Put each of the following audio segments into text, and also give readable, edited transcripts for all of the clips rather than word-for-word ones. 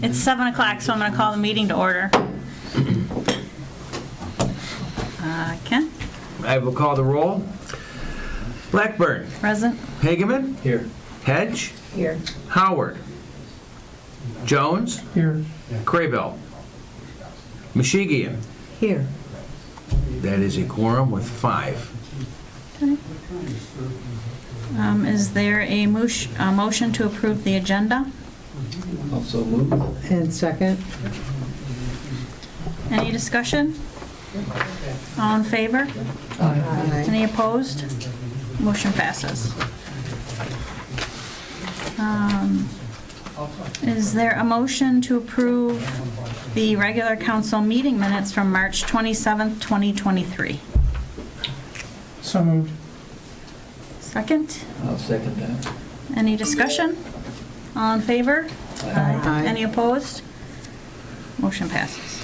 It's 7 o'clock, so I'm going to call the meeting to order. Ken? I will call the roll. Blackburn. Present. Hageman. Here. Hedge. Here. Howard. Jones. Here. Craybill. Mashigian. Here. That is a quorum with 5. Okay. Is there a motion to approve the agenda? Also move. And second? Any discussion? All in favor? Aye. Any opposed? Motion passes. Is there a motion to approve the regular council meeting minutes from March 27th, 2023? So moved. Second? I'll second that. Any discussion? All in favor? Aye. Any opposed? Motion passes.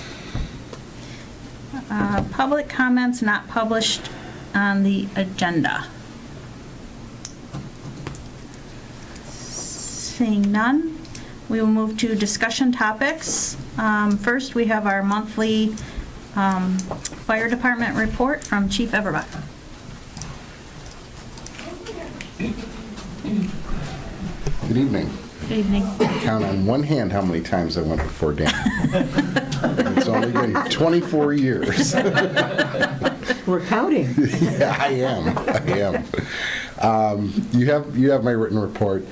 Public comments not published on the agenda. Seeing none, we will move to discussion topics. First, we have our monthly fire department report from Chief Everbuck. Good evening. Good evening. Count on one hand how many times I went before Dan. It's only been 24 years. We're counting. Yeah, I am. You have my written report.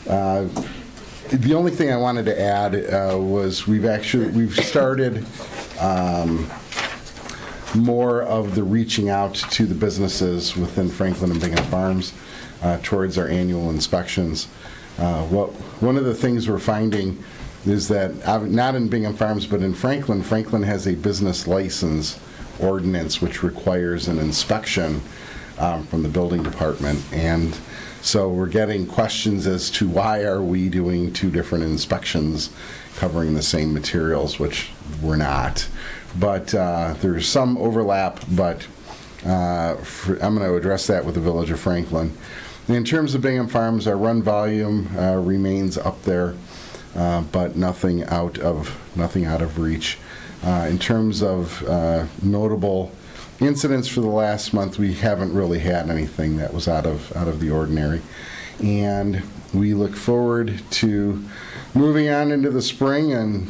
The only thing I wanted to add was we've started more of the reaching out to the businesses within Franklin and Bingham Farms towards our annual inspections. One of the things we're finding is that, not in Bingham Farms, but in Franklin has a business license ordinance which requires an inspection from the building department. And so we're getting questions as to why are we doing 2 different inspections covering the same materials, which we're not. But there's some overlap, but I'm going to address that with the Village of Franklin. In terms of Bingham Farms, our run volume remains up there, but nothing out of reach. In terms of notable incidents for the last month, we haven't really had anything that was out of the ordinary, and we look forward to moving on into the spring and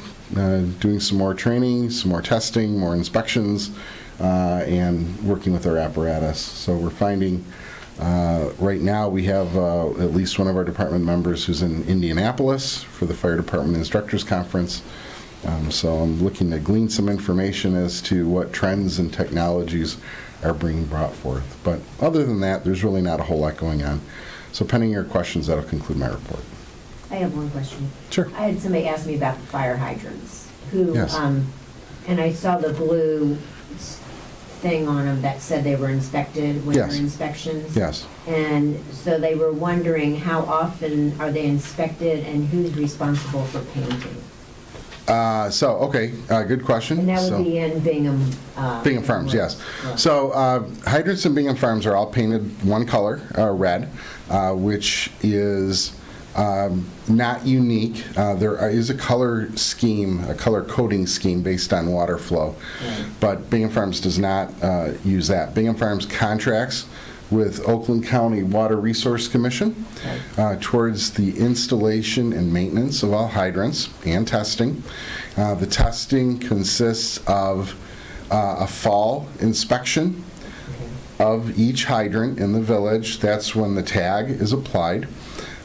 doing some more training, some more testing, more inspections, and working with our apparatus. So we're finding right now we have at least one of our department members who's in Indianapolis for the Fire Department Instructors Conference. So I'm looking to glean some information as to what trends and technologies are being brought forth. But other than that, there's really not a whole lot going on. So pending your questions, that'll conclude my report. I have one question. Sure. I had somebody ask me about the fire hydrants, who, Yes. and I saw the blue thing on them that said they were inspected, winter Yes. inspections. Yes. And so they were wondering how often are they inspected and who's responsible for painting? Good question. And that So- would be in Bingham. Bingham Farms, yes. Right. So hydrants in Bingham Farms are all painted one color, red, which is not unique. There is a color scheme, a color coding scheme based on water flow, but Bingham Farms does not use that. Bingham Farms contracts with Oakland County Water Resource Commission towards the installation and maintenance of all hydrants and testing. The testing consists of a fall inspection of each hydrant in the village. That's when the tag is applied.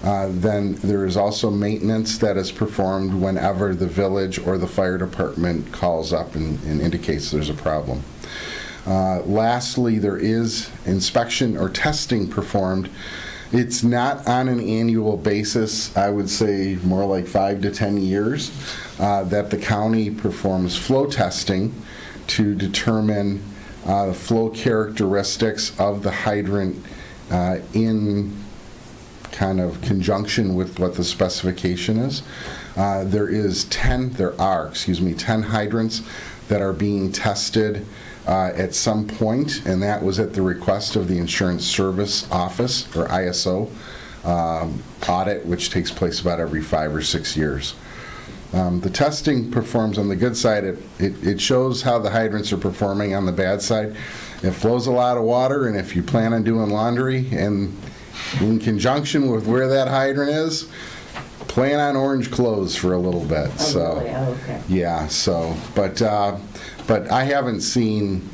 Then there is also maintenance that is performed whenever the village or the fire department calls up and indicates there's a problem. Lastly, there is inspection or testing performed. It's not on an annual basis. I would say more like 5 to 10 years that the county performs flow testing to determine the flow characteristics of the hydrant in kind of conjunction with what the specification is. There are 10 hydrants that are being tested at some point, and that was at the request of the Insurance Service Office, or ISO, audit, which takes place about every 5 or 6 years. The testing performs on the good side. It shows how the hydrants are performing on the bad side. It flows a lot of water, and if you plan on doing laundry and in conjunction with where that hydrant is, plan on orange clothes for a little bit. Oh, really? Oh, okay. Yeah, so, but I haven't seen,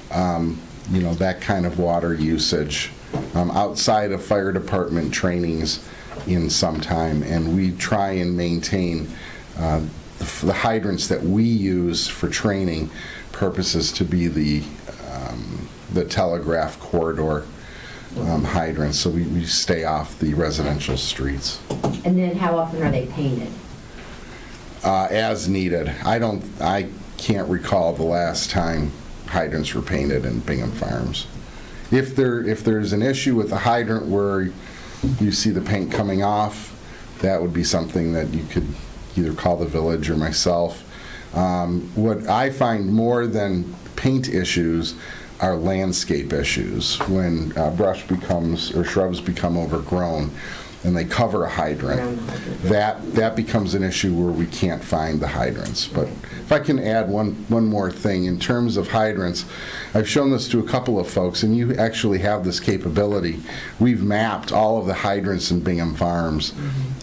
that kind of water usage outside of fire department trainings in some time, and we try and maintain the hydrants that we use for training purposes to be the telegraph corridor hydrants, so we stay off the residential streets. And then how often are they painted? As needed. I can't recall the last time hydrants were painted in Bingham Farms. If there's an issue with the hydrant where you see the paint coming off, that would be something that you could either call the village or myself. What I find more than paint issues are landscape issues. When brush becomes, or shrubs become overgrown and they cover a hydrant, that becomes an issue where we can't find the hydrants. But if I can add one more thing, in terms of hydrants, I've shown this to a couple of folks, and you actually have this capability. We've mapped all of the hydrants in Bingham Farms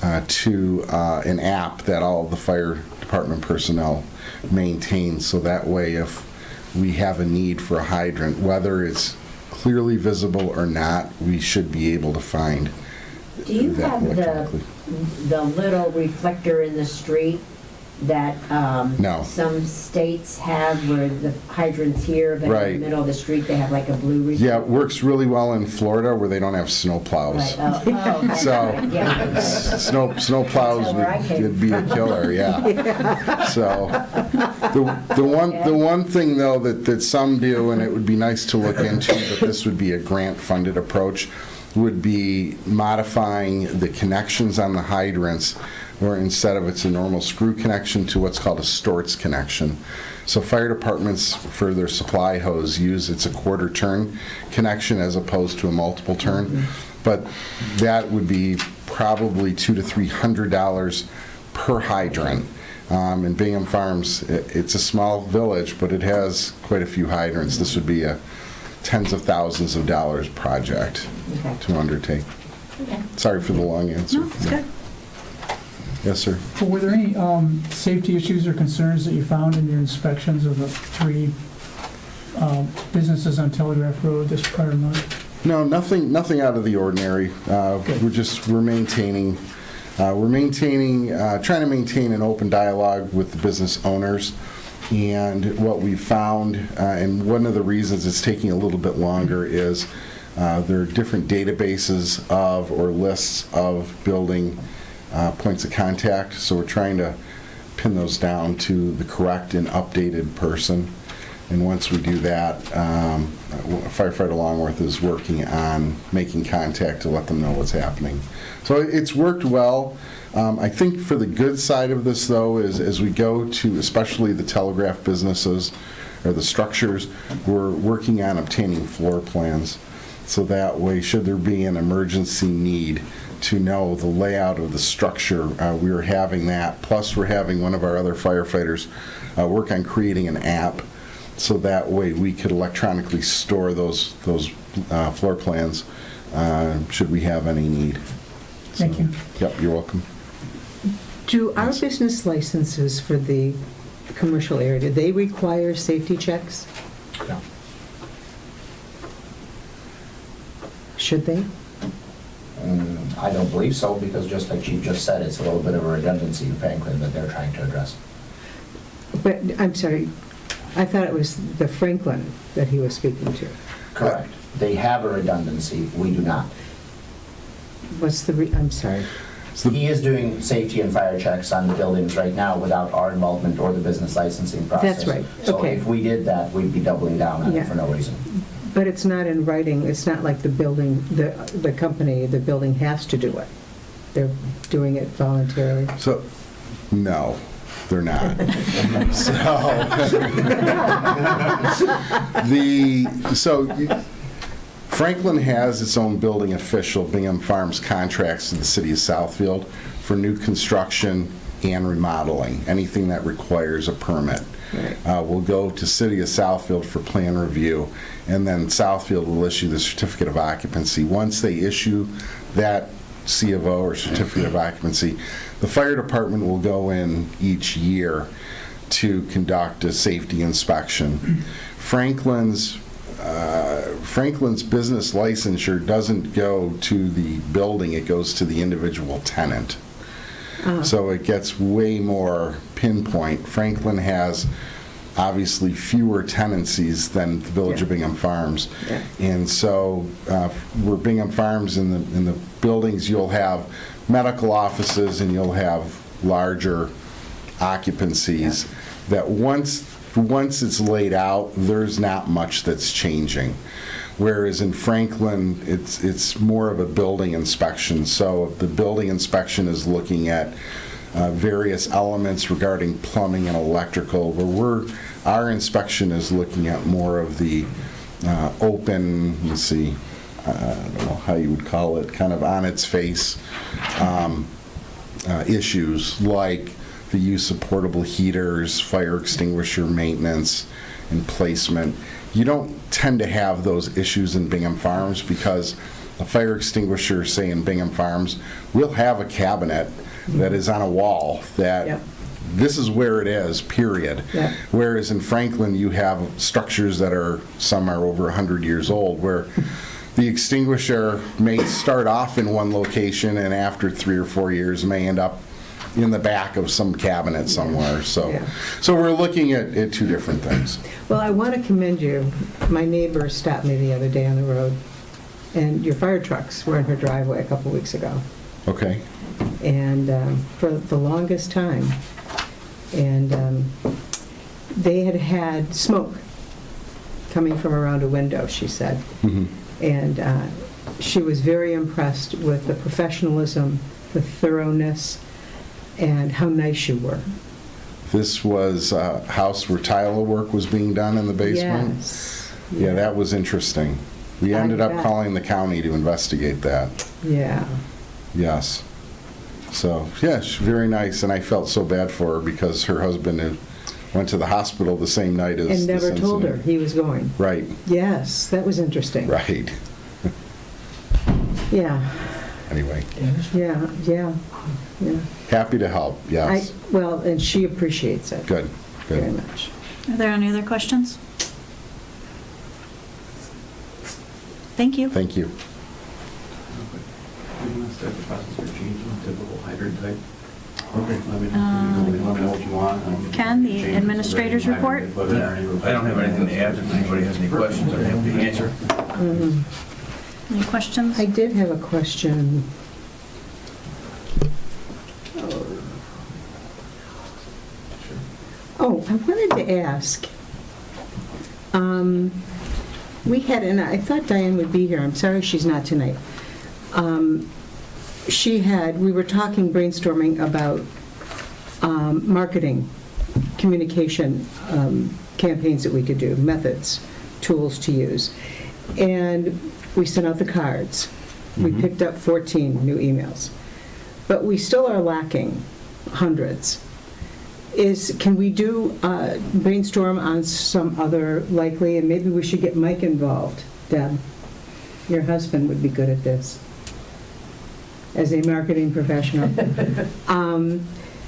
to an app that all of the fire department personnel maintain, so that way if we have a need for a hydrant, whether it's clearly visible or not, we should be able to find Do you that have electronically. the little reflector in the street that No. some states have, where the hydrant's here, but in Right. the middle of the street they have like a blue reflector? Yeah, it works really well in Florida where they don't have snow plows. Right. Oh, okay. So, Right. Yeah, okay. Snow plows That's where I came would be a killer, yeah. So, the one thing though that some do, and it would be nice to look into, but this would be a grant-funded approach, would be modifying the connections on the hydrants, where instead of it's a normal screw connection to what's called a Storts connection. So fire departments, for their supply hose, it's a quarter turn connection as opposed to a multiple turn. But that would be probably $200 to $300 per hydrant. In Bingham Farms, it's a small village, but it has quite a few hydrants. This would be a tens of thousands of dollars project Okay. to undertake. Okay. Sorry for the long answer. No, it's good. Yes, sir. Well, were there any safety issues or concerns that you found in your inspections of the 3 businesses on Telegraph Road this prior month? No, nothing out of the ordinary. We're maintaining, trying to maintain an open dialogue with the business owners. And what we found, and one of the reasons it's taking a little bit longer, is there are different databases of or lists of building points of contact. So we're trying to pin those down to the correct and updated person. And once we do that, Firefighter Longworth is working on making contact to let them know what's happening. So it's worked well. I think for the good side of this, though, is as we go to especially the telegraph businesses or the structures, we're working on obtaining floor plans. So that way, should there be an emergency need to know the layout of the structure, we are having that. Plus, we're having one of our other firefighters work on creating an app, so that way we could electronically store those floor plans should we have any need. Thank you. Yep, you're welcome. Do our business licenses for the commercial area, do they require safety checks? No. Should they? I don't believe so, because just like Chief just said, it's a little bit of a redundancy in Franklin that they're trying to address. But, I'm sorry, I thought it was the Franklin that he was speaking to. Correct. They have a redundancy, we do not. What's the, I'm sorry. He is doing safety and fire checks on the buildings right now without our involvement or the business licensing process. That's right. So Okay. if we did that, we'd be doubling down on Yeah. it for no reason. But it's not in writing, it's not like the building, the company, the building has to do it. They're doing it voluntarily. So, no, they're not. Franklin has its own building official. Bingham Farms contracts to the city of Southfield for new construction and remodeling, anything that requires a permit. Will go to City of Southfield for plan review, and then Southfield will issue the certificate of occupancy. Once they issue that C of O or certificate of occupancy, the fire department will go in each year to conduct a safety inspection. Franklin's business licensure doesn't go to the building, it goes to the individual tenant. So it gets way more pinpoint. Franklin has obviously fewer tenancies than the Village of Bingham Farms. Yeah. And so where Bingham Farms, in the buildings, you'll have medical offices and you'll have larger occupancies that once it's laid out, there's not much that's changing. Whereas in Franklin, it's more of a building inspection. So the building inspection is looking at various elements regarding plumbing and electrical, where our inspection is looking at more of the open, let's see, I don't know how you would call it, kind of on its face issues like the use of portable heaters, fire extinguisher maintenance, and placement. You don't tend to have those issues in Bingham Farms because a fire extinguisher, say in Bingham Farms, will have a cabinet that is on a wall that this is where it is, period. Yeah. Whereas in Franklin, you have structures that are, some are over 100 years old, where the extinguisher may start off in one location and after 3 or 4 years may end up in the back of some cabinet somewhere. So we're looking at two different things. Well, I want to commend you. My neighbor stopped me the other day on the road, and your fire trucks were in her driveway a couple weeks ago. Okay. And for the longest time. And they had smoke coming from around a window, she said. Mm-hmm. And she was very impressed with the professionalism, the thoroughness, and how nice you were. This was a house where tile work was being done in the basement? Yes. Yeah, that was interesting. We ended up bet. calling the county to investigate that. Yeah. Yes. So, yeah, she's very nice, and I felt so bad for her because her husband had went to the hospital the same night as And never this told her incident. he was going. Right, Yes, that was interesting. right. Yeah, Anyway, yeah. happy to help, yes. Well, and she appreciates it Good, very good. much. Are there any other questions? Thank you. Thank you. You want to start the process for changing typical hydrant type? Okay. Let me know what you want. Ken, the Change administrator's the report? hydrant, I don't have anything to add. If anybody has any questions, I'm happy to answer. Any questions? I did have a question. Oh, I wanted to ask. We had, and I thought Diane would be here. I'm sorry she's not tonight. We were talking, brainstorming about marketing, communication campaigns that we could do, methods, tools to use. And we sent out the cards. We picked up 14 new emails. But we still are lacking hundreds. Can we do brainstorm on some other likely, and maybe we should get Mike involved, Deb? Your husband would be good at this, as a marketing professional.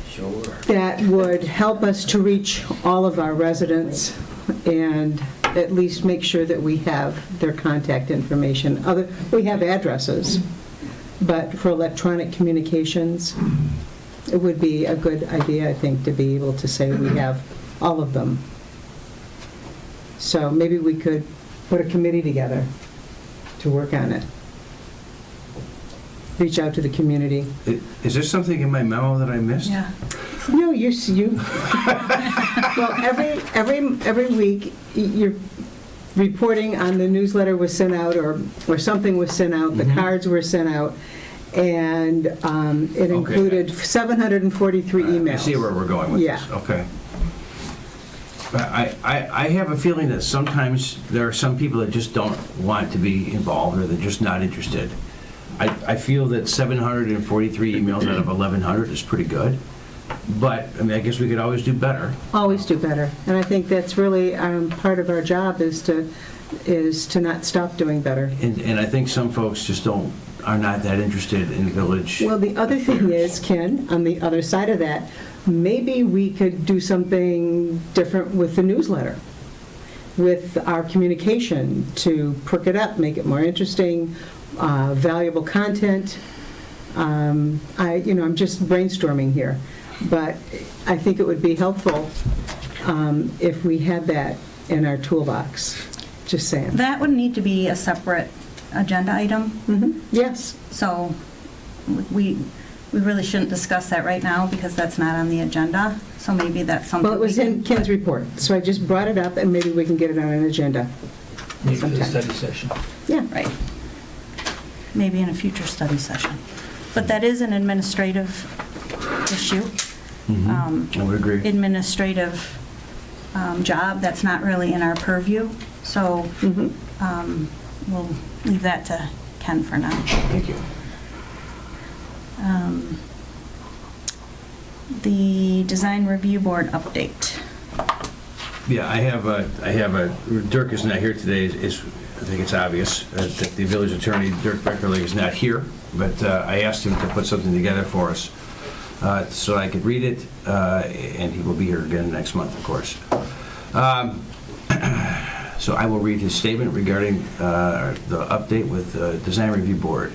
Sure. That would help us to reach all of our residents and at least make sure that we have their contact information. We have addresses, but for electronic communications, it would be a good idea, I think, to be able to say we have all of them. So maybe we could put a committee together to work on it. Reach out to the community. Is there something in my memo that I missed? Yeah. No, you. Well, every week, you're reporting on the newsletter was sent out, or something was sent out, the cards were sent out, and it included 743 emails. I see where we're going with this. Okay. But I have a feeling that sometimes there are some people that just don't want to be involved, or they're just not interested. I feel that 743 emails out of 1,100 is pretty good. But, I mean, I guess we could always do better. Always do better. And I think that's really part of our job is to not stop doing better. And I think some folks just are not that interested in village. Well, the other thing is, Ken, on the other side of that, maybe we could do something different with the newsletter, with our communication to perk it up, make it more interesting, valuable content. I'm just brainstorming here, but I think it would be helpful if we had that in our toolbox. Just saying. That would need to be a separate agenda item. Yes. So we really shouldn't discuss that right now because that's not on the agenda. So maybe that's something. Well, it was in Ken's report, so I just brought it up, and maybe we can get it on an agenda. Maybe for the sometime. study session. Yeah. Right. Maybe in a future study session. But that is an administrative issue. I would agree. Administrative job that's not really in our purview. So we'll leave that to Ken for now. Thank you. The Design Review Board update. Yeah, I have a, Dirk is not here today, I think it's obvious that the village attorney, Dirk Beckerly, is not here, but I asked him to put something together for us so I could read it, and he will be here again next month, of course. So I will read his statement regarding the update with the Design Review Board.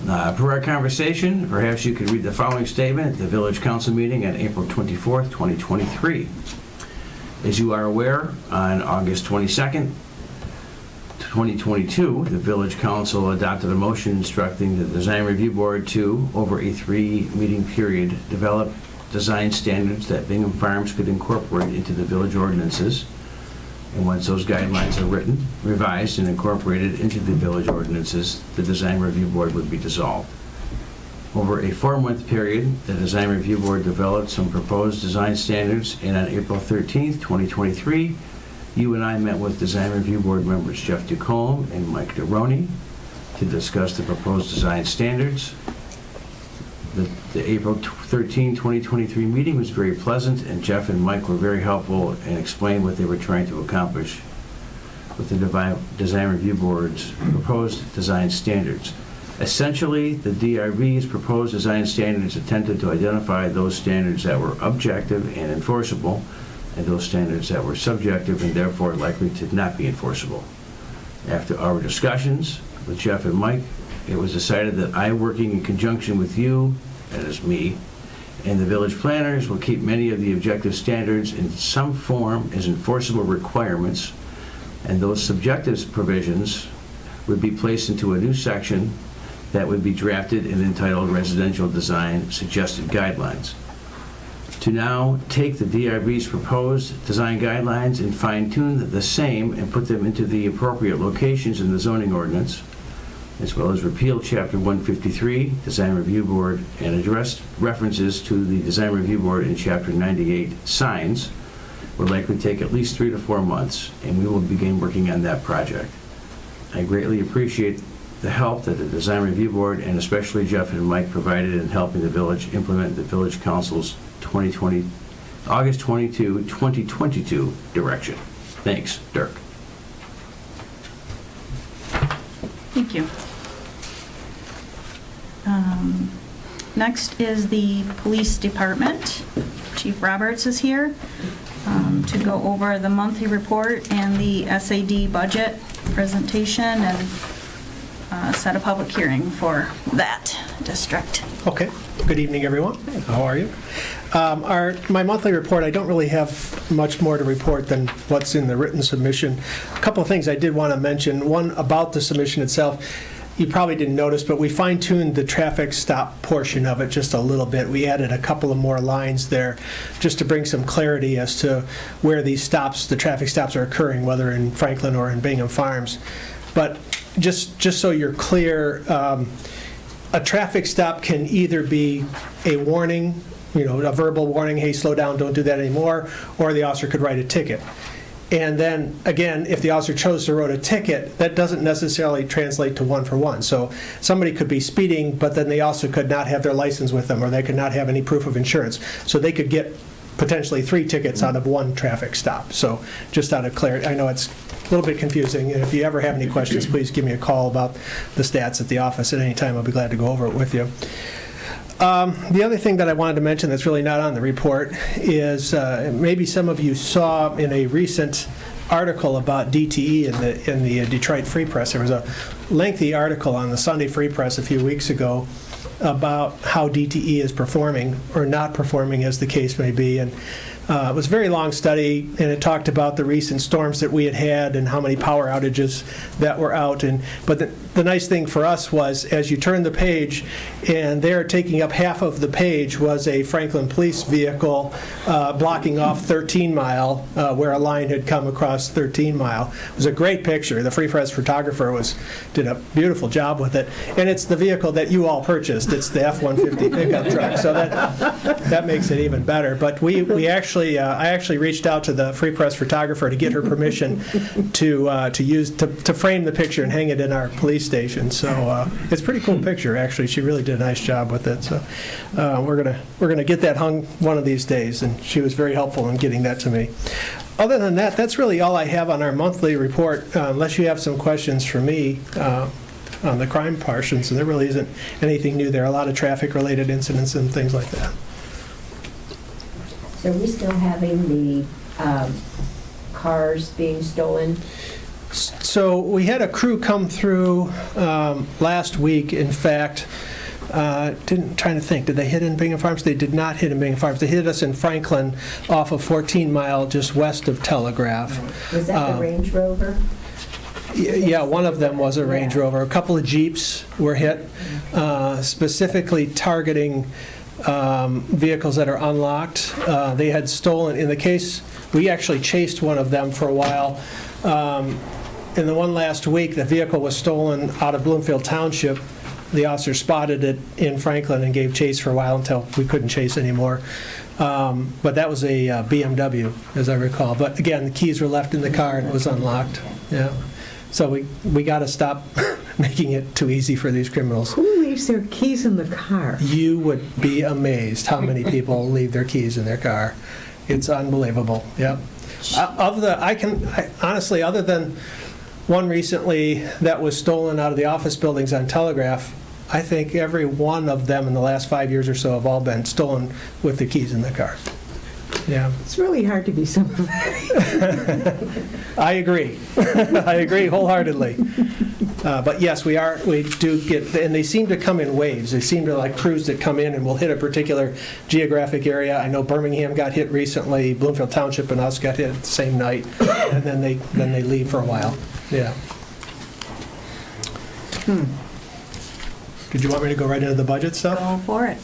Per our conversation, perhaps you could read the following statement at the Village Council meeting on April 24th, 2023. As you are aware, on August 22nd, 2022, the Village Council adopted a motion instructing the Design Review Board to, over a 3-meeting period, develop design standards that Bingham Farms could incorporate into the village ordinances. And once those guidelines are written, revised, and incorporated into the village ordinances, the Design Review Board would be dissolved. Over a 4-month period, the Design Review Board developed some proposed design standards, and on April 13th, 2023, you and I met with Design Review Board members Jeff Ducombe and Mike DeRoni to discuss the proposed design standards. The April 13, 2023 meeting was very pleasant, and Jeff and Mike were very helpful and explained what they were trying to accomplish with the Design Review Board's proposed design standards. Essentially, the DRB's proposed design standards attempted to identify those standards that were objective and enforceable, and those standards that were subjective and therefore likely to not be enforceable. After our discussions with Jeff and Mike, it was decided that I, working in conjunction with you, that is me, and the village planners, will keep many of the objective standards in some form as enforceable requirements, and those subjective provisions would be placed into a new section that would be drafted and entitled Residential Design Suggested Guidelines. To now take the DRB's proposed design guidelines and fine-tune the same and put them into the appropriate locations in the zoning ordinance, as well as repeal Chapter 153, Design Review Board, and address references to the Design Review Board in Chapter 98, Signs, will likely take at least 3 to 4 months, and we will begin working on that project. I greatly appreciate the help that the Design Review Board, and especially Jeff and Mike, provided in helping the village implement the Village Council's August 22, 2022 direction. Thanks, Dirk. Thank you. Next is the Police Department. Chief Roberts is here to go over the monthly report and the SAD budget presentation and set a public hearing for that district. Okay. Good evening, everyone. How are you? My monthly report, I don't really have much more to report than what's in the written submission. A couple of things I did want to mention. One, about the submission itself. You probably didn't notice, but we fine-tuned the traffic stop portion of it just a little bit. We added a couple of more lines there just to bring some clarity as to where these stops, the traffic stops, are occurring, whether in Franklin or in Bingham Farms. But just so you're clear, a traffic stop can either be a warning, a verbal warning, hey, slow down, don't do that anymore, or the officer could write a ticket. And then, again, if the officer chose to write a ticket, that doesn't necessarily translate to one-for-one. So somebody could be speeding, but then they also could not have their license with them, or they could not have any proof of insurance. So they could get potentially 3 tickets out of 1 traffic stop. So just out of clarity, I know it's a little bit confusing, and if you ever have any questions, please give me a call about the stats at the office at any time. I'll be glad to go over it with you. The other thing that I wanted to mention that's really not on the report is maybe some of you saw in a recent article about DTE in the Detroit Free Press. There was a lengthy article on the Sunday Free Press a few weeks ago about how DTE is performing or not performing, as the case may be. And it was a very long study, and it talked about the recent storms that we had and how many power outages that were out. But the nice thing for us was, as you turn the page, and there taking up half of the page was a Franklin police vehicle blocking off 13 Mile, where a line had come across 13 Mile. It was a great picture. The Free Press photographer did a beautiful job with it, and it's the vehicle that you all purchased. It's the F-150 pickup truck, so that makes it even better. But I actually reached out to the Free Press photographer to get her permission to frame the picture and hang it in our police station. So it's a pretty cool picture, actually. She really did a nice job with it. So we're gonna get that hung one of these days, and she was very helpful in getting that to me. Other than that, that's really all I have on our monthly report, unless you have some questions for me on the crime portion. So there really isn't anything new there. A lot of traffic-related incidents and things like that. So are we still having the cars being stolen? So we had a crew come through last week. In fact, trying to think, did they hit in Bingham Farms? They did not hit in Bingham Farms. They hit us in Franklin off of 14 Mile, just west of Telegraph. Was that the Range Rover? Yeah, one of them was a Range Rover. A couple of Jeeps were hit, specifically targeting vehicles that are unlocked. They had stolen, in the case, we actually chased one of them for a while. In the one last week, the vehicle was stolen out of Bloomfield Township. The officer spotted it in Franklin and gave chase for a while until we couldn't chase anymore. But that was a BMW, as I recall. But again, the keys were left in the car and it was unlocked. Yeah. So we got to stop making it too easy for these criminals. Who leaves their keys in the car? You would be amazed how many people leave their keys in their car. It's unbelievable. Yep. Honestly, other than one recently that was stolen out of the office buildings on Telegraph, I think every one of them in the last 5 years or so have all been stolen with the keys in the car. Yeah. It's really hard to be sympathetic. I agree. I agree wholeheartedly. But yes, we do get, and they seem to come in waves. They seem to like crews that come in and will hit a particular geographic area. I know Birmingham got hit recently. Bloomfield Township and us got hit the same night, and then they leave for a while. Yeah. Did you want me to go right into the budget stuff? Go for it.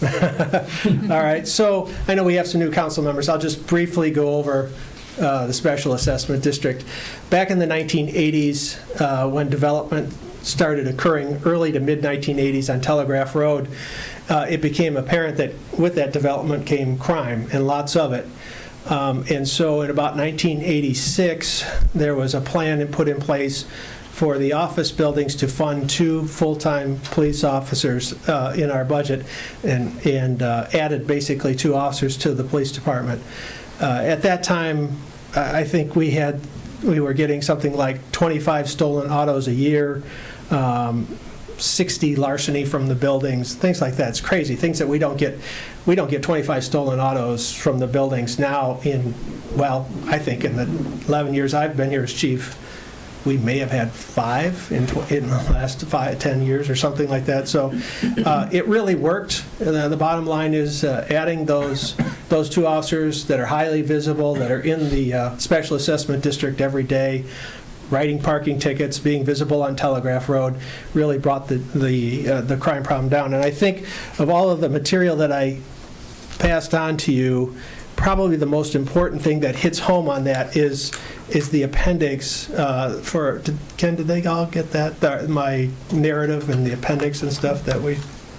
All right. So I know we have some new council members. I'll just briefly go over the Special Assessment District. Back in the 1980s, when development started occurring early to mid-1980s on Telegraph Road, it became apparent that with that development came crime, and lots of it. And so in about 1986, there was a plan put in place for the office buildings to fund 2 full-time police officers in our budget, and added basically 2 officers to the police department. At that time, I think we were getting something like 25 stolen autos a year, 60 larceny from the buildings, things like that. It's crazy. Things that we don't get 25 stolen autos from the buildings now I think in the 11 years I've been here as chief, we may have had 5 in the last 10 years or something like that. So it really worked. The bottom line is adding those 2 officers that are highly visible, that are in the Special Assessment District every day, writing parking tickets, being visible on Telegraph Road, really brought the crime problem down. And I think of all of the material that I passed on to you, probably the most important thing that hits home on that is the appendix. Ken, did they all get that? My narrative and the appendix and stuff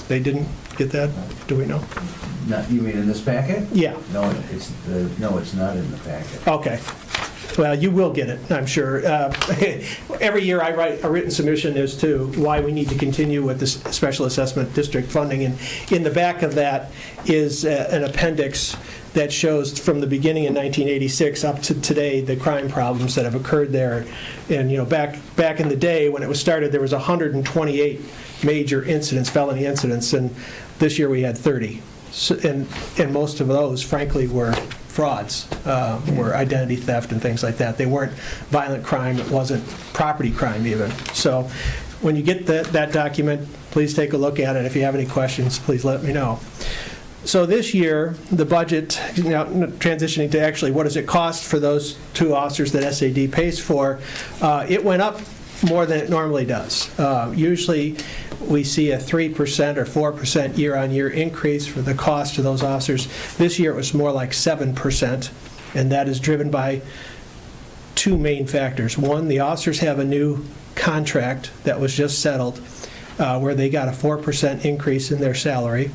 they didn't get that? Do we know? You mean in this packet? Yeah. No, it's not in the packet. Okay. Well, you will get it, I'm sure. Every year I write a written submission as to why we need to continue with this special assessment district funding. And in the back of that is an appendix that shows from the beginning in 1986 up to today the crime problems that have occurred there. And, back in the day when it was started, there was 128 major incidents, felony incidents, and this year we had 30. So, and most of those, frankly, were frauds, were identity theft and things like that. They weren't violent crime. It wasn't property crime even. So when you get that document, please take a look at it. If you have any questions, please let me know. So this year, the budget, transitioning to actually what does it cost for those 2 officers that SAD pays for, it went up more than it normally does. Usually we see a 3% or 4% year-on-year increase for the cost of those officers. This year it was more like 7%, and that is driven by 2 main factors. One, the officers have a new contract that was just settled where they got a 4% increase in their salary.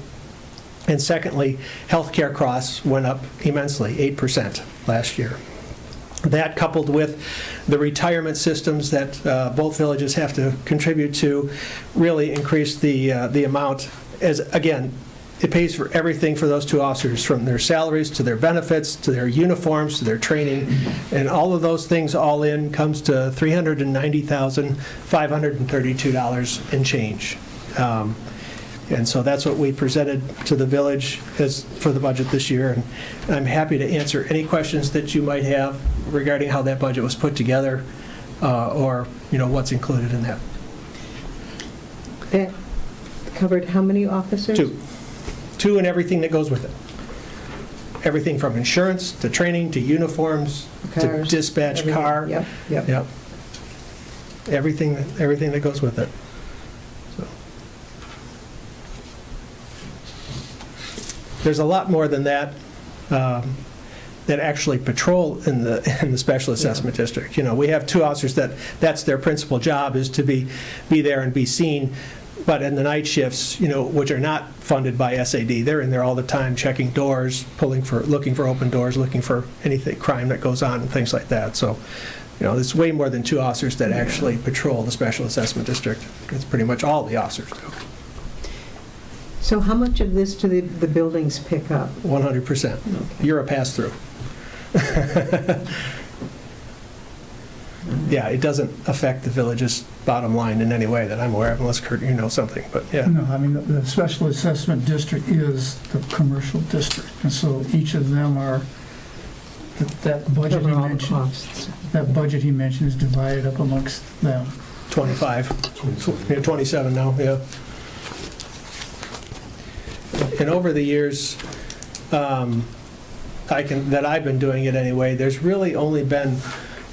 And secondly, healthcare costs went up immensely, 8% last year. That, coupled with the retirement systems that both villages have to contribute to, really increased the amount. As again, it pays for everything for those 2 officers, from their salaries to their benefits to their uniforms to their training, and all of those things all in comes to $390,532 and change. And so that's what we presented to the village for the budget this year. And I'm happy to answer any questions that you might have regarding how that budget was put together or what's included in that. That covered how many officers? 2 and everything that goes with it. Everything from insurance to training to uniforms to dispatch, everything. car. Yep. Everything that goes with it. There's a lot more than that that actually patrol in the special assessment district. We have 2 officers that's their principal job, is to be there and be seen. But in the night shifts, which are not funded by SAD, they're in there all the time checking doors, looking for open doors, looking for anything crime that goes on and things like that. So, it's way more than 2 officers that actually patrol the special assessment district. It's pretty much all the officers do. So how much of this do the buildings pick up? 100%. Okay. You're a pass-through. Yeah, it doesn't affect the village's bottom line in any way that I'm aware of, unless, Kurt, you know something, but yeah. No, I mean, the special assessment district is the commercial district, and so each of them are, that budget he Cover all the mentioned, costs. that budget he mentioned is divided up amongst them. 25. 27 now, yeah. And over the years, that I've been doing it anyway, there's really only been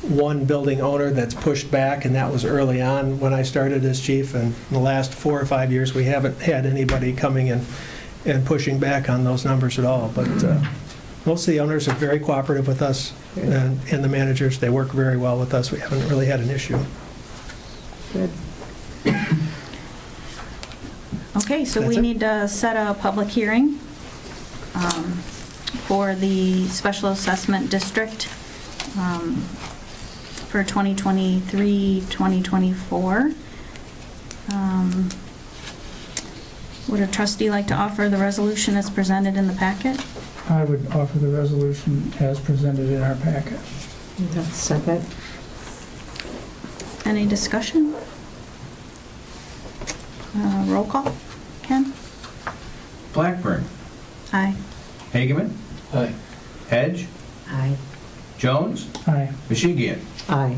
one building owner that's pushed back, and that was early on when I started as chief. And in the last 4 or 5 years, we haven't had anybody coming in and pushing back on those numbers at all. But most of the owners are very cooperative with us, and the managers, they work very well with us. We haven't really had an issue. Good. Okay, so That's we it? need to set a public hearing for the special assessment district for 2023-2024. Would a trustee like to offer the resolution as presented in the packet? I would offer the resolution as presented in our packet. Second. Any discussion? Roll call. Ken? Blackburn. Aye. Hageman. Aye. Hedge. Aye. Jones. Aye. Mishigian. Aye.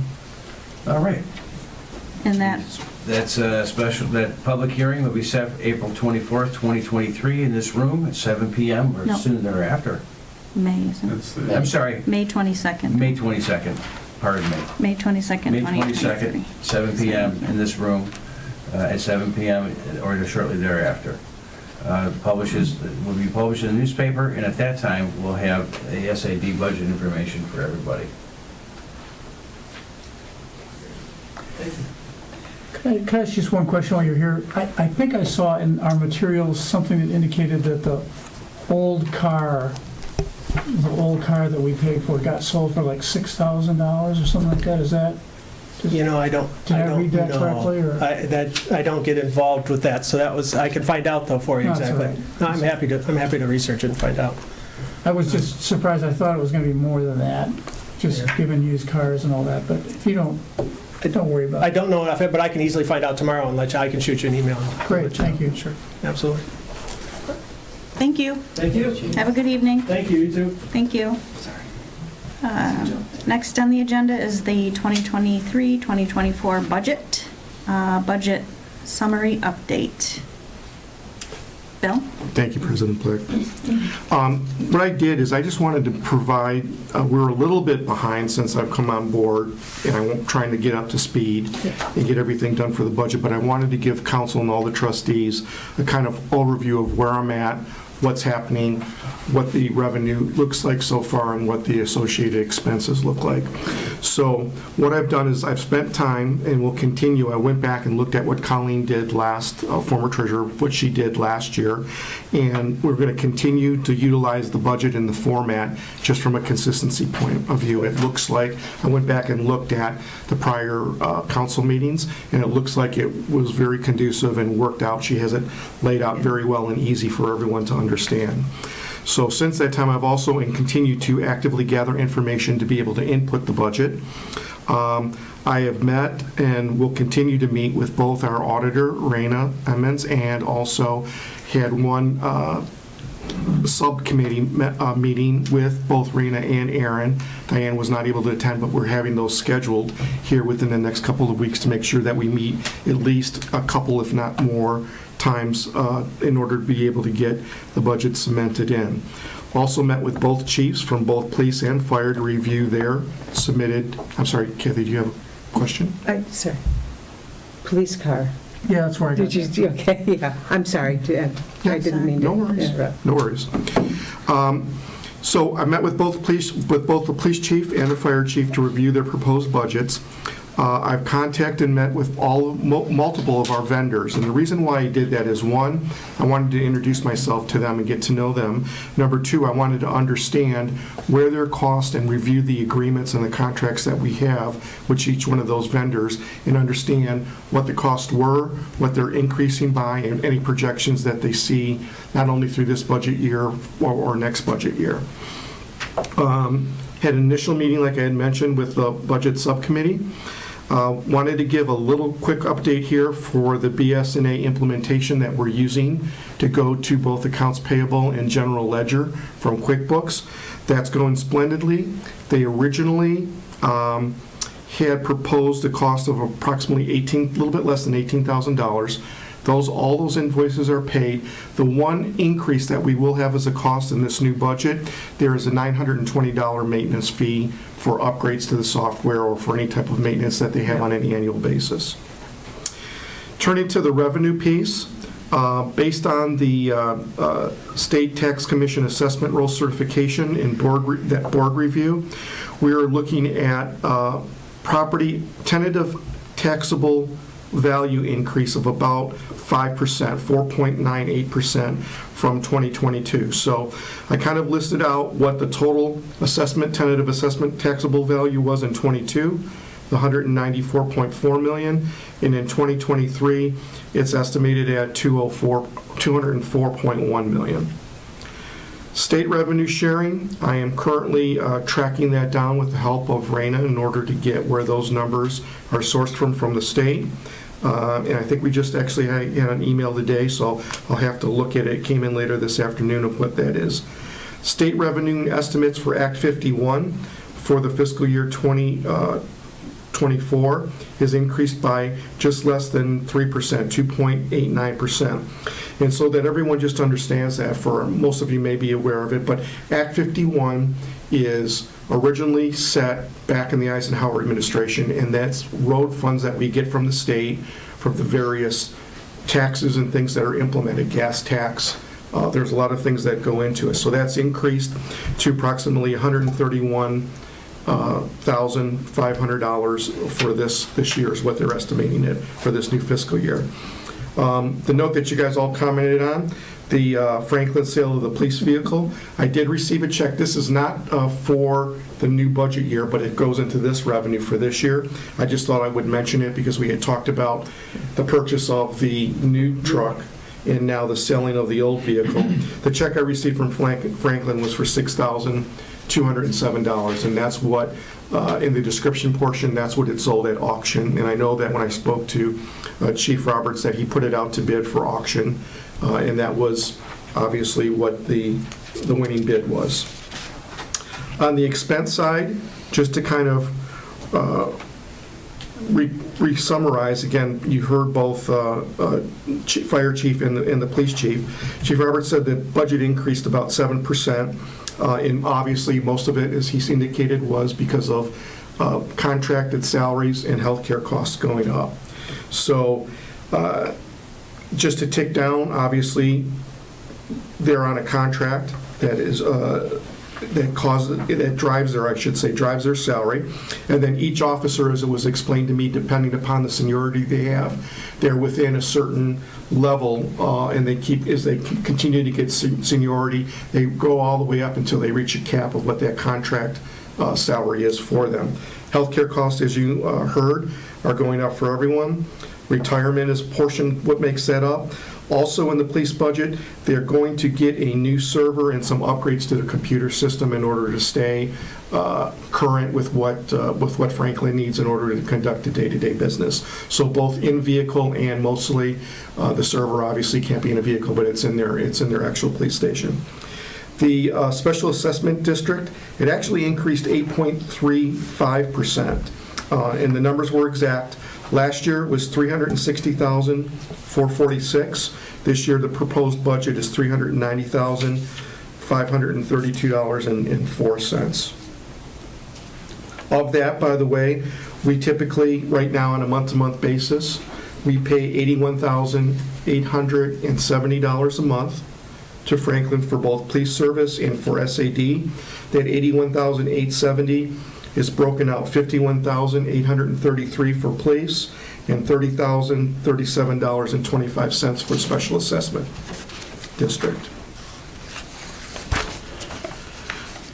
All right. And that, That's a special, that public hearing will be set for April 24th, 2023 in this room at 7 p.m. or No. soon thereafter. May, isn't it? I'm sorry, May 22nd. May 22nd, pardon me. May 22nd, May 2023. 22nd, 7 p.m. in this room at 7 p.m. or shortly thereafter. Will be published in the newspaper, and at that time, we'll have a SAD budget information for everybody. Can I ask just one question while you're here? I think I saw in our materials something that indicated that the old car the old car that we paid for got sold for like $6,000 or something like that. Is that? I don't Did I read that know. correctly, or? I don't get involved with that, so I can find out though for you No, that's all exactly. right. No, I'm happy to research it and find out. I was just surprised. I thought it was going to be more than that, just given used cars and all that. But if you don't worry about I it. don't know enough, but I can easily find out tomorrow and I can shoot you an email. Great, thank you. Sure, absolutely. Thank you. Thank you. Have a good evening. Thank you, you too. Thank you. Next on the agenda is the 2023-2024 budget, budget summary update. Bill? Thank you, President Blair. What I did is I just wanted to provide, we're a little bit behind since I've come on board, and I'm trying to get up to speed and get everything done for the budget, but I wanted to give council and all the trustees a kind of overview of where I'm at, what's happening, what the revenue looks like so far, and what the associated expenses look like. So what I've done is I've spent time, and will continue, I went back and looked at what Colleen did last, former treasurer, what she did last year, and we're going to continue to utilize the budget in the format just from a consistency point of view. It looks like, I went back and looked at the prior council meetings, and it looks like it was very conducive and worked out. She has it laid out very well and easy for everyone to understand. So since that time, I've also continue to actively gather information to be able to input the budget. I have met and will continue to meet with both our auditor, Raina Emmons, and also had one subcommittee meeting with both Raina and Aaron. Diane was not able to attend, but we're having those scheduled here within the next couple of weeks to make sure that we meet at least a couple, if not more, times in order to be able to get the budget cemented in. Also met with both chiefs from both police and fire to review their submitted, I'm sorry, Kathy, do you have a question? Sorry. Police car. Yeah, that's where I got Did you, okay, yeah, I'm sorry, I didn't mean to No worries. interrupt. No worries. So I met with both the police chief and the fire chief to review their proposed budgets. I've contacted and met with multiple of our vendors, and the reason why I did that is, one, I wanted to introduce myself to them and get to know them. Number two, I wanted to understand where their cost and review the agreements and the contracts that we have with each one of those vendors, and understand what the costs were, what they're increasing by, and any projections that they see, not only through this budget year or next budget year. Had an initial meeting, like I had mentioned, with the budget subcommittee. Wanted to give a little quick update here for the BS&A implementation that we're using to go to both accounts payable and general ledger from QuickBooks. That's going splendidly. They originally had proposed a cost of approximately a little bit less than $18,000. All those invoices are paid. The one increase that we will have as a cost in this new budget, there is a $920 maintenance fee for upgrades to the software or for any type of maintenance that they have on any annual basis. Turning to the revenue piece, based on the State Tax Commission Assessment Roll Certification and board review, we are looking at property tentative taxable value increase of about 5%, 4.98% from 2022. So I kind of listed out what the total tentative assessment taxable value was in 22, the $194.4 million, and in 2023, it's estimated at $204.1 million. State revenue sharing, I am currently tracking that down with the help of Raina in order to get where those numbers are sourced from the state. And I think we just actually had an email today, so I'll have to look at it. It came in later this afternoon of what that is. State revenue estimates for Act 51 for the fiscal year 2024 is increased by just less than 3%, 2.89%. And so that everyone just understands that, for most of you may be aware of it, but Act 51 is originally set back in the Eisenhower administration, and that's road funds that we get from the state, from the various taxes and things that are implemented, gas tax. There's a lot of things that go into it. So that's increased to approximately $131,500 for this year is what they're estimating it for this new fiscal year. The note that you guys all commented on, the Franklin sale of the police vehicle. I did receive a check. This is not for the new budget year, but it goes into this revenue for this year. I just thought I would mention it because we had talked about the purchase of the new truck and now the selling of the old vehicle. The check I received from Franklin was for $6,207, and that's what, in the description portion, that's what it sold at auction. And I know that when I spoke to Chief Roberts, that he put it out to bid for auction, and that was obviously what the winning bid was. On the expense side, just to kind of re-summarize, again, you heard both fire chief and the police chief. Chief Roberts said the budget increased about 7%, and obviously most of it, as he's indicated, was because of contracted salaries and healthcare costs going up. So just to tick down, obviously, they're on a contract that is that drives their salary. And then each officer, as it was explained to me, depending upon the seniority they have, they're within a certain level, and as they continue to get seniority, they go all the way up until they reach a cap of what that contract salary is for them. Healthcare costs, as you heard, are going up for everyone. Retirement is portion what makes that up. Also in the police budget, they're going to get a new server and some upgrades to the computer system in order to stay current with what Franklin needs in order to conduct the day-to-day business. So both in vehicle and mostly the server obviously can't be in a vehicle, but it's in their actual police station. The special assessment district, it actually increased 8.35%, and the numbers were exact. Last year was $360,446. This year the proposed budget is $390,532.04. Of that, by the way, we typically, right now on a month-to-month basis, we pay $81,870 a month to Franklin for both police service and for SAD. That $81,870 is broken out $51,833 for police and $30,037.25 for special assessment district.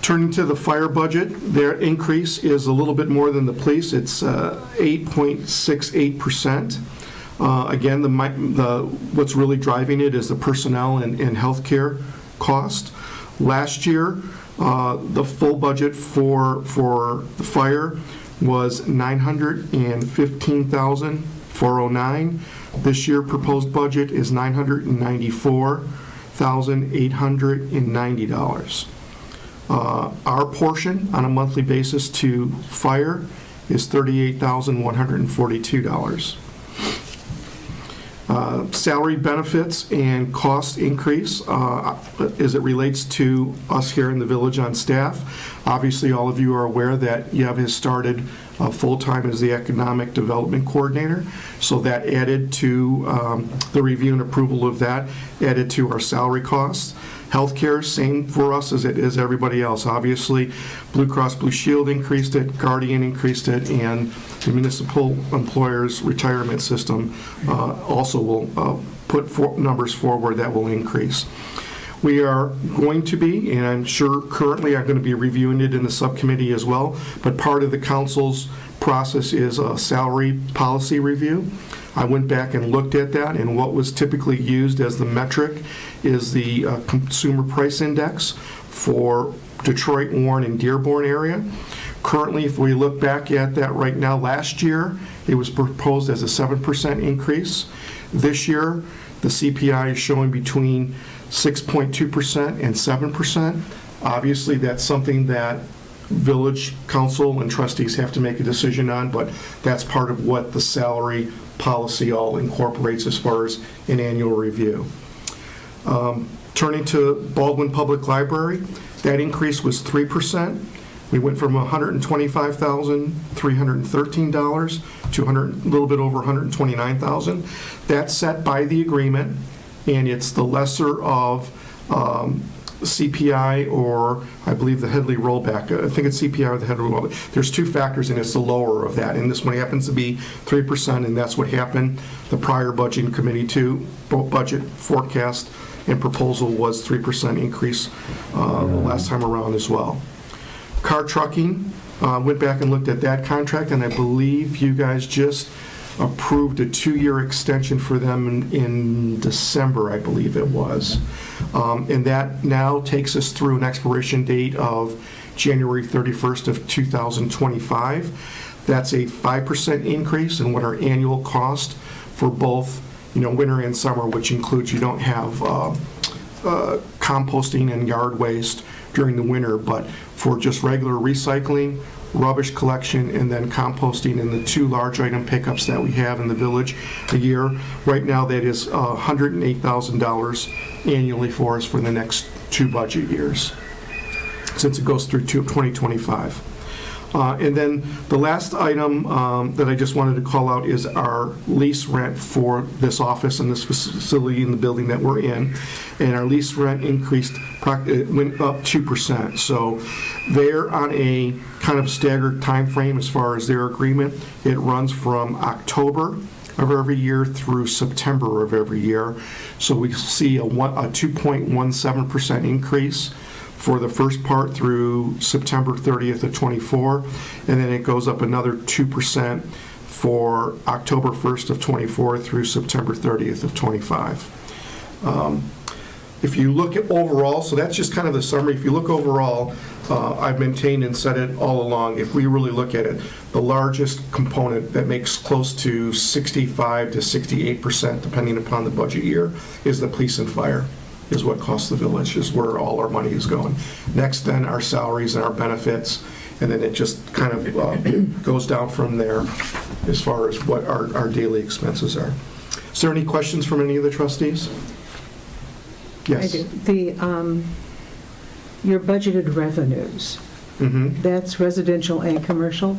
Turning to the fire budget, their increase is a little bit more than the police. It's 8.68%. Again, what's really driving it is the personnel and healthcare cost. Last year, the full budget for the fire was $915,409. This year proposed budget is $994,890. Our portion on a monthly basis to fire is $38,142. Salary, benefits, and cost increase as it relates to us here in the village on staff. Obviously, all of you are aware that Yev has started full-time as the Economic Development Coordinator, so that added to the review and approval of that, added to our salary costs. Healthcare, same for us as it is everybody else. Obviously, Blue Cross Blue Shield increased it, Guardian increased it, and the municipal employers retirement system also will put numbers forward that will increase. We are going to be, and I'm sure currently I'm going to be reviewing it in the subcommittee as well, but part of the council's process is a salary policy review. I went back and looked at that, and what was typically used as the metric is the Consumer Price Index for Detroit, Warren, and Dearborn area. Currently, if we look back at that right now, last year it was proposed as a 7% increase. This year, the CPI is showing between 6.2% and 7%. Obviously, that's something that village council and trustees have to make a decision on, but that's part of what the salary policy all incorporates as far as an annual review. Turning to Baldwin Public Library, that increase was 3%. We went from $125,313 to a little bit over $129,000. That's set by the agreement, and it's the lesser of CPI or I believe the Headley rollback. I think it's CPI or the Headley rollback. There's two factors, and it's the lower of that. And this one happens to be 3%, and that's what happened. The prior budget committee budget forecast and proposal was 3% increase last time around as well. Car trucking, went back and looked at that contract, and I believe you guys just approved a 2-year extension for them in December, I believe it was. And that now takes us through an expiration date of January 31st of 2025. That's a 5% increase in what our annual cost for both, winter and summer, which includes you don't have composting and yard waste during the winter, but for just regular recycling, rubbish collection, and then composting in the 2 large item pickups that we have in the village a year. Right now, that is $108,000 annually for us for the next 2 budget years, since it goes through 2025. And then the last item that I just wanted to call out is our lease rent for this office and this facility in the building that we're in. And our lease rent increased, it went up 2%. So they're on a kind of staggered time frame as far as their agreement. It runs from October of every year through September of every year. So we see a 2.17% increase for the first part through September 30th of '24, and then it goes up another 2% for October 1st of '24 through September 30th of '25. If you look at overall, so that's just kind of the summary. If you look overall, I've maintained and said it all along, if we really look at it, the largest component that makes close to 65 to 68%, depending upon the budget year, is the police and fire. Is what costs the village, is where all our money is going. Next, then, our salaries and our benefits, and then it just kind of goes down from there as far as what our daily expenses are. Is there any questions from any of the trustees? Yes. I do. Your budgeted revenues, that's residential and commercial?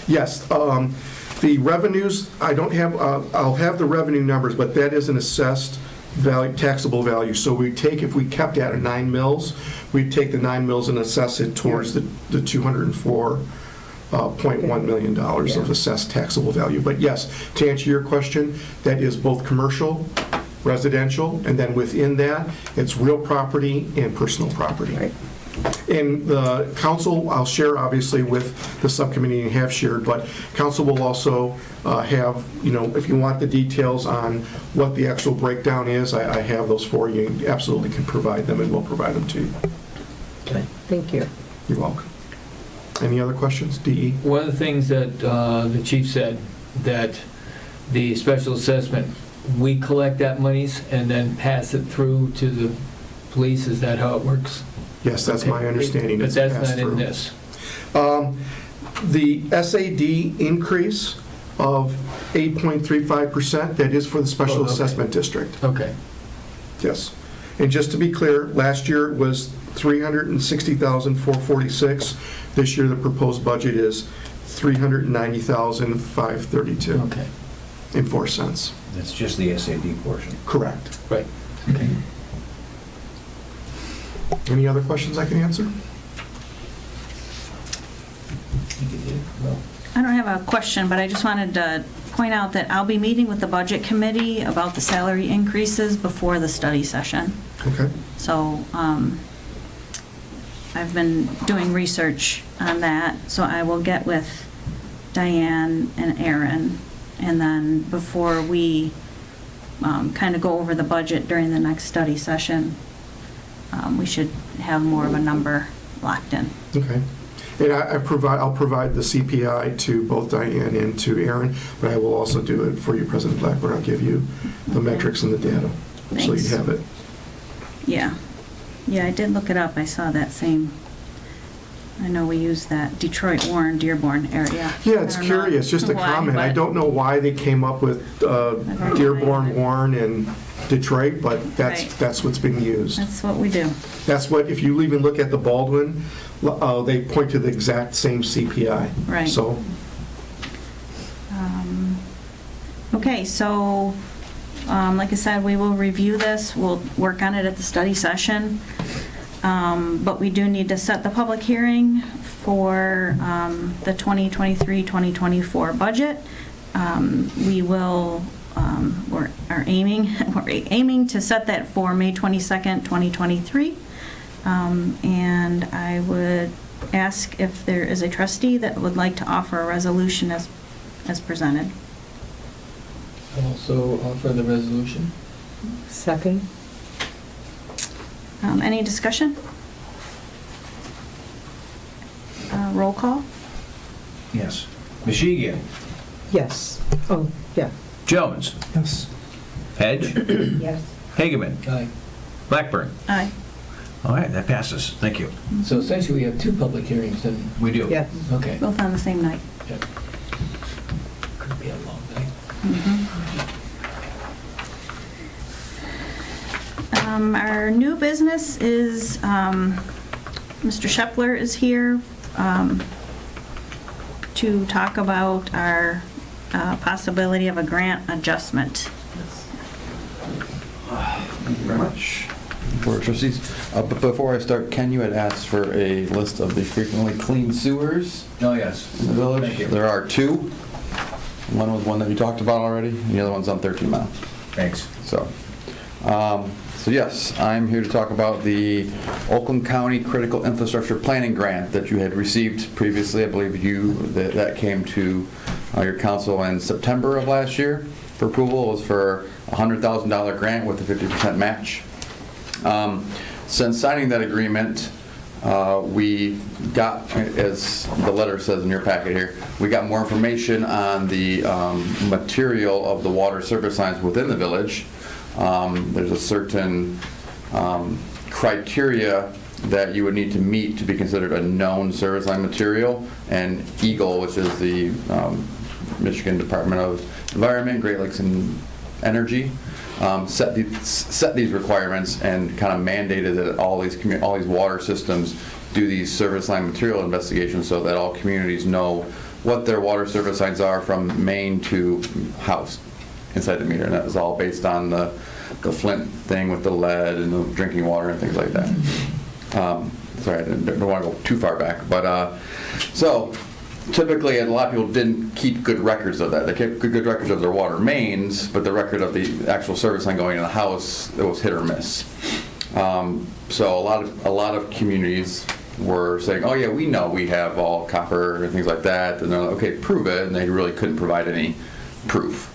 Yes. The revenues, I don't have, I'll have the revenue numbers, but that is an assessed value, taxable value. So if we kept at 9 mills, we'd take the 9 mills and assess it towards the $204.1 million of assessed taxable value. But yes, to answer your question, that is both commercial, residential, and then within that, it's real property and personal property. Right. And the council, I'll share obviously with the subcommittee and have shared, but council will also have, if you want the details on what the actual breakdown is, I have those for you. You absolutely can provide them, and we'll provide them to you. Okay. Thank you. You're welcome. Any other questions? DE? One of the things that the chief said, that the special assessment, we collect that monies and then pass it through to the police. Is that how it works? Yes, that's my understanding. But It's that's passed not in through. this. The SAD increase of 8.35%, that is for the special assessment district. Okay. Yes. And just to be clear, last year it was $360,446. This year the proposed budget is $390,532. Okay. In 4 cents. That's just the SAD portion. Correct. Right. Okay. Any other questions I can answer? I don't have a question, but I just wanted to point out that I'll be meeting with the budget committee about the salary increases before the study session. Okay. So I've been doing research on that, so I will get with Diane and Aaron, and then before we kind of go over the budget during the next study session, we should have more of a number locked in. Okay. And I'll provide the CPI to both Diane and to Aaron, but I will also do it for you, President Blackburn. I'll give you the metrics and the data, so Thanks. you have it. Yeah. Yeah, I did look it up. I saw that same, I know we use that Detroit, Warren, Dearborn area. Yeah, it's I don't know curious, just a why, comment. I but- don't know why they came up with Dearborn, Warren, and Detroit, but Right. that's what's being used. That's what we do. That's what, if you even look at the Baldwin, they point to the exact same CPI. Right. So, Okay, so, like I said, we will review this, we'll work on it at the study session, but we do need to set the public hearing for the 2023-2024 budget. We will we're aiming to set that for May 22nd, 2023. And I would ask if there is a trustee that would like to offer a resolution as presented. Also offer the resolution. Second? Any discussion? Roll call? Yes. Michigan. Yes. Oh, yeah. Jones. Yes. Hedge. Yes. Hageman. Aye. Blackburn. Aye. All right, that passes. Thank you. So essentially, we have two public hearings, then, We do. Yes. okay. Both on the same night. Yeah. Could be a long night. Our new business is, Mr. Shepler is here to talk about our possibility of a grant adjustment. Thank you very much. Board of Trustees, but before I start, Ken, you had asked for a list of the frequently cleaned sewers Oh, yes. in the village. Thank you. There are two. One was one that you talked about already, and the other one's on 13 Mile. Thanks. So yes, I'm here to talk about the Oakland County Critical Infrastructure Planning Grant that you had received previously. I believe that came to your council in September of last year for approval. It was for a $100,000 grant with a 50% match. Since signing that agreement, we got, as the letter says in your packet here, we got more information on the material of the water service lines within the village. There's a certain criteria that you would need to meet to be considered a known service line material, and EGLE, which is the Michigan Department of Environment, Great Lakes and Energy, set these requirements and kind of mandated that all these water systems do these service line material investigations so that all communities know what their water service lines are from main to house inside the meter. And that was all based on the Flint thing with the lead and the drinking water and things like that. Sorry, I don't want to go too far back, but so typically, a lot of people didn't keep good records of that. They kept good records of their water mains, but the record of the actual service line going in the house, it was hit or miss. So a lot of communities were saying, "Oh yeah, we know we have all copper and things like that," and they're like, "Okay, prove it," and they really couldn't provide any proof.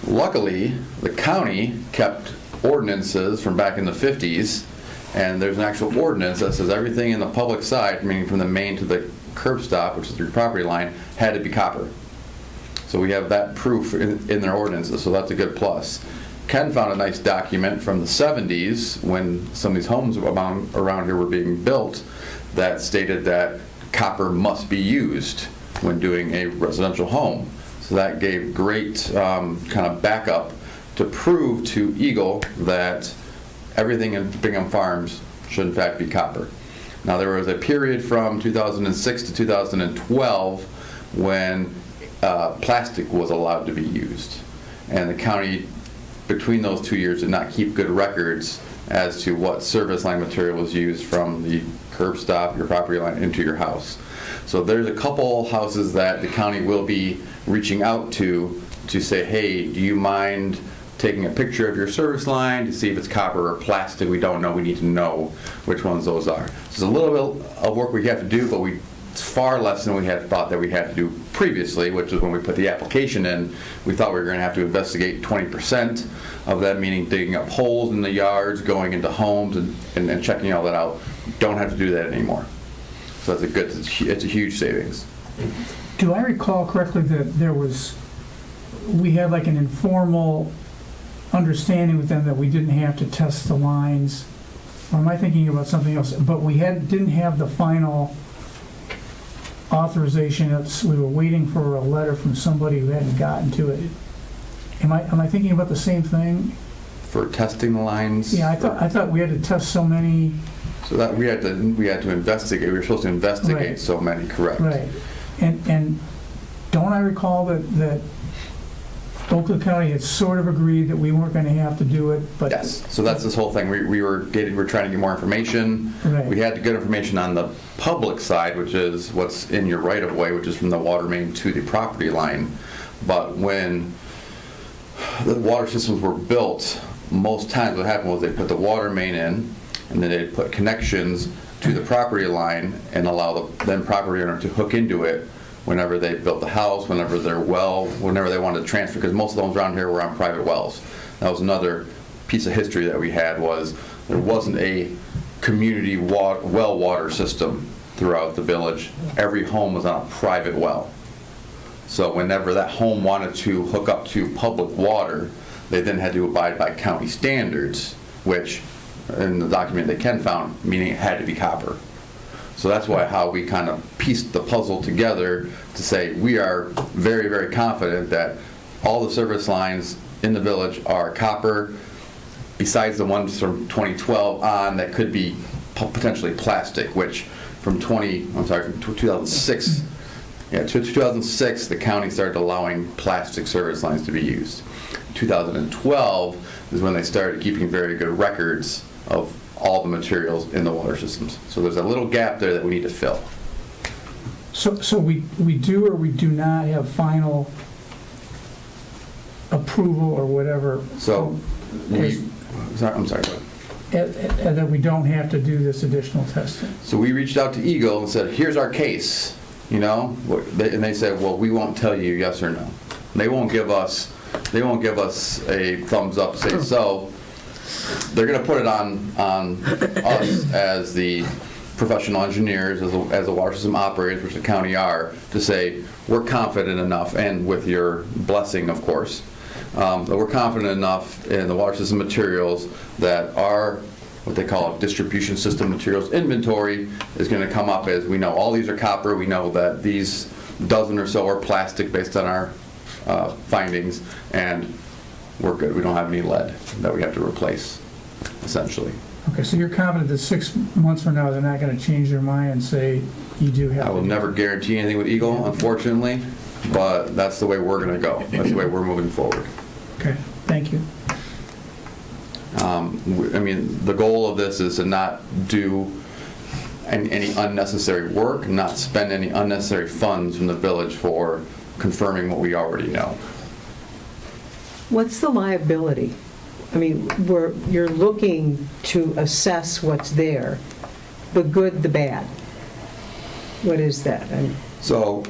Luckily, the county kept ordinances from back in the 50s, and there's an actual ordinance that says everything in the public side, meaning from the main to the curb stop, which is your property line, had to be copper. So we have that proof in their ordinances, so that's a good plus. Ken found a nice document from the 70s when some of these homes around here were being built that stated that copper must be used when doing a residential home. So that gave great kind of backup to prove to EGLE that everything in Bingham Farms should in fact be copper. Now there was a period from 2006 to 2012 when plastic was allowed to be used, and the county between those 2 years did not keep good records as to what service line material was used from the curb stop, your property line, into your house. So there's a couple houses that the county will be reaching out to say, hey, do you mind taking a picture of your service line to see if it's copper or plastic? We don't know. We need to know which ones those are. So it's a little bit of work we have to do, but it's far less than we had thought that we had to do previously, which is when we put the application in, we thought we were going to have to investigate 20% of that, meaning digging up holes in the yards, going into homes and checking all that out. Don't have to do that anymore. So it's a huge savings. Do I recall correctly that we had like an informal understanding with them that we didn't have to test the lines? Or am I thinking about something else? But we didn't have the final authorization. We were waiting for a letter from somebody who hadn't gotten to it. Am I thinking about the same thing? For testing the lines? Yeah, I thought we had to test so many. So that we had to investigate. We were supposed to investigate Right. so many, correct? Right. And don't I recall that Oakland County had sort of agreed that we weren't going to have to do it, but... Yes, so that's this whole thing. We were trying to get more information. Right. We had to get information on the public side, which is what's in your right-of-way, which is from the water main to the property line. But when the water systems were built, most times what happened was they put the water main in, and then they'd put connections to the property line and allow the then property owner to hook into it whenever they built the house, whenever whenever they wanted to transfer, because most of the homes around here were on private wells. That was another piece of history that we had, was there wasn't a community well water system throughout the village. Every home was on a private well. So whenever that home wanted to hook up to public water, they then had to abide by county standards, which in the document they Ken found, meaning it had to be copper. So that's how we kind of pieced the puzzle together to say we are very, very confident that all the service lines in the village are copper, besides the ones from 2012 on that could be potentially plastic, which from 2006, to 2006, the county started allowing plastic service lines to be used. 2012 is when they started keeping very good records of all the materials in the water systems. So there's a little gap there that we need to fill. So we do or we do not have final approval or whatever? So, I'm sorry. And that we don't have to do this additional testing? So we reached out to Eagle and said, here's our case, and they said, well, we won't tell you yes or no. They won't give us a thumbs up, say so. They're going to put it on us as the professional engineers, as the water system operators, which the county are, to say we're confident enough, and with your blessing, of course, that we're confident enough in the water system materials that our, what they call distribution system materials inventory, is going to come up as, we know all these are copper, we know that these dozen or so are plastic based on our findings, and we're good. We don't have any lead that we have to replace, essentially. Okay, so you're confident that 6 months from now, they're not going to change their mind and say you do have... I will never guarantee anything with Eagle, unfortunately, but that's the way we're going to go. That's the way we're moving forward. Okay, thank you. The goal of this is to not do any unnecessary work, not spend any unnecessary funds from the village for confirming what we already know. What's the liability? You're looking to assess what's there, the good, the bad. What is that? So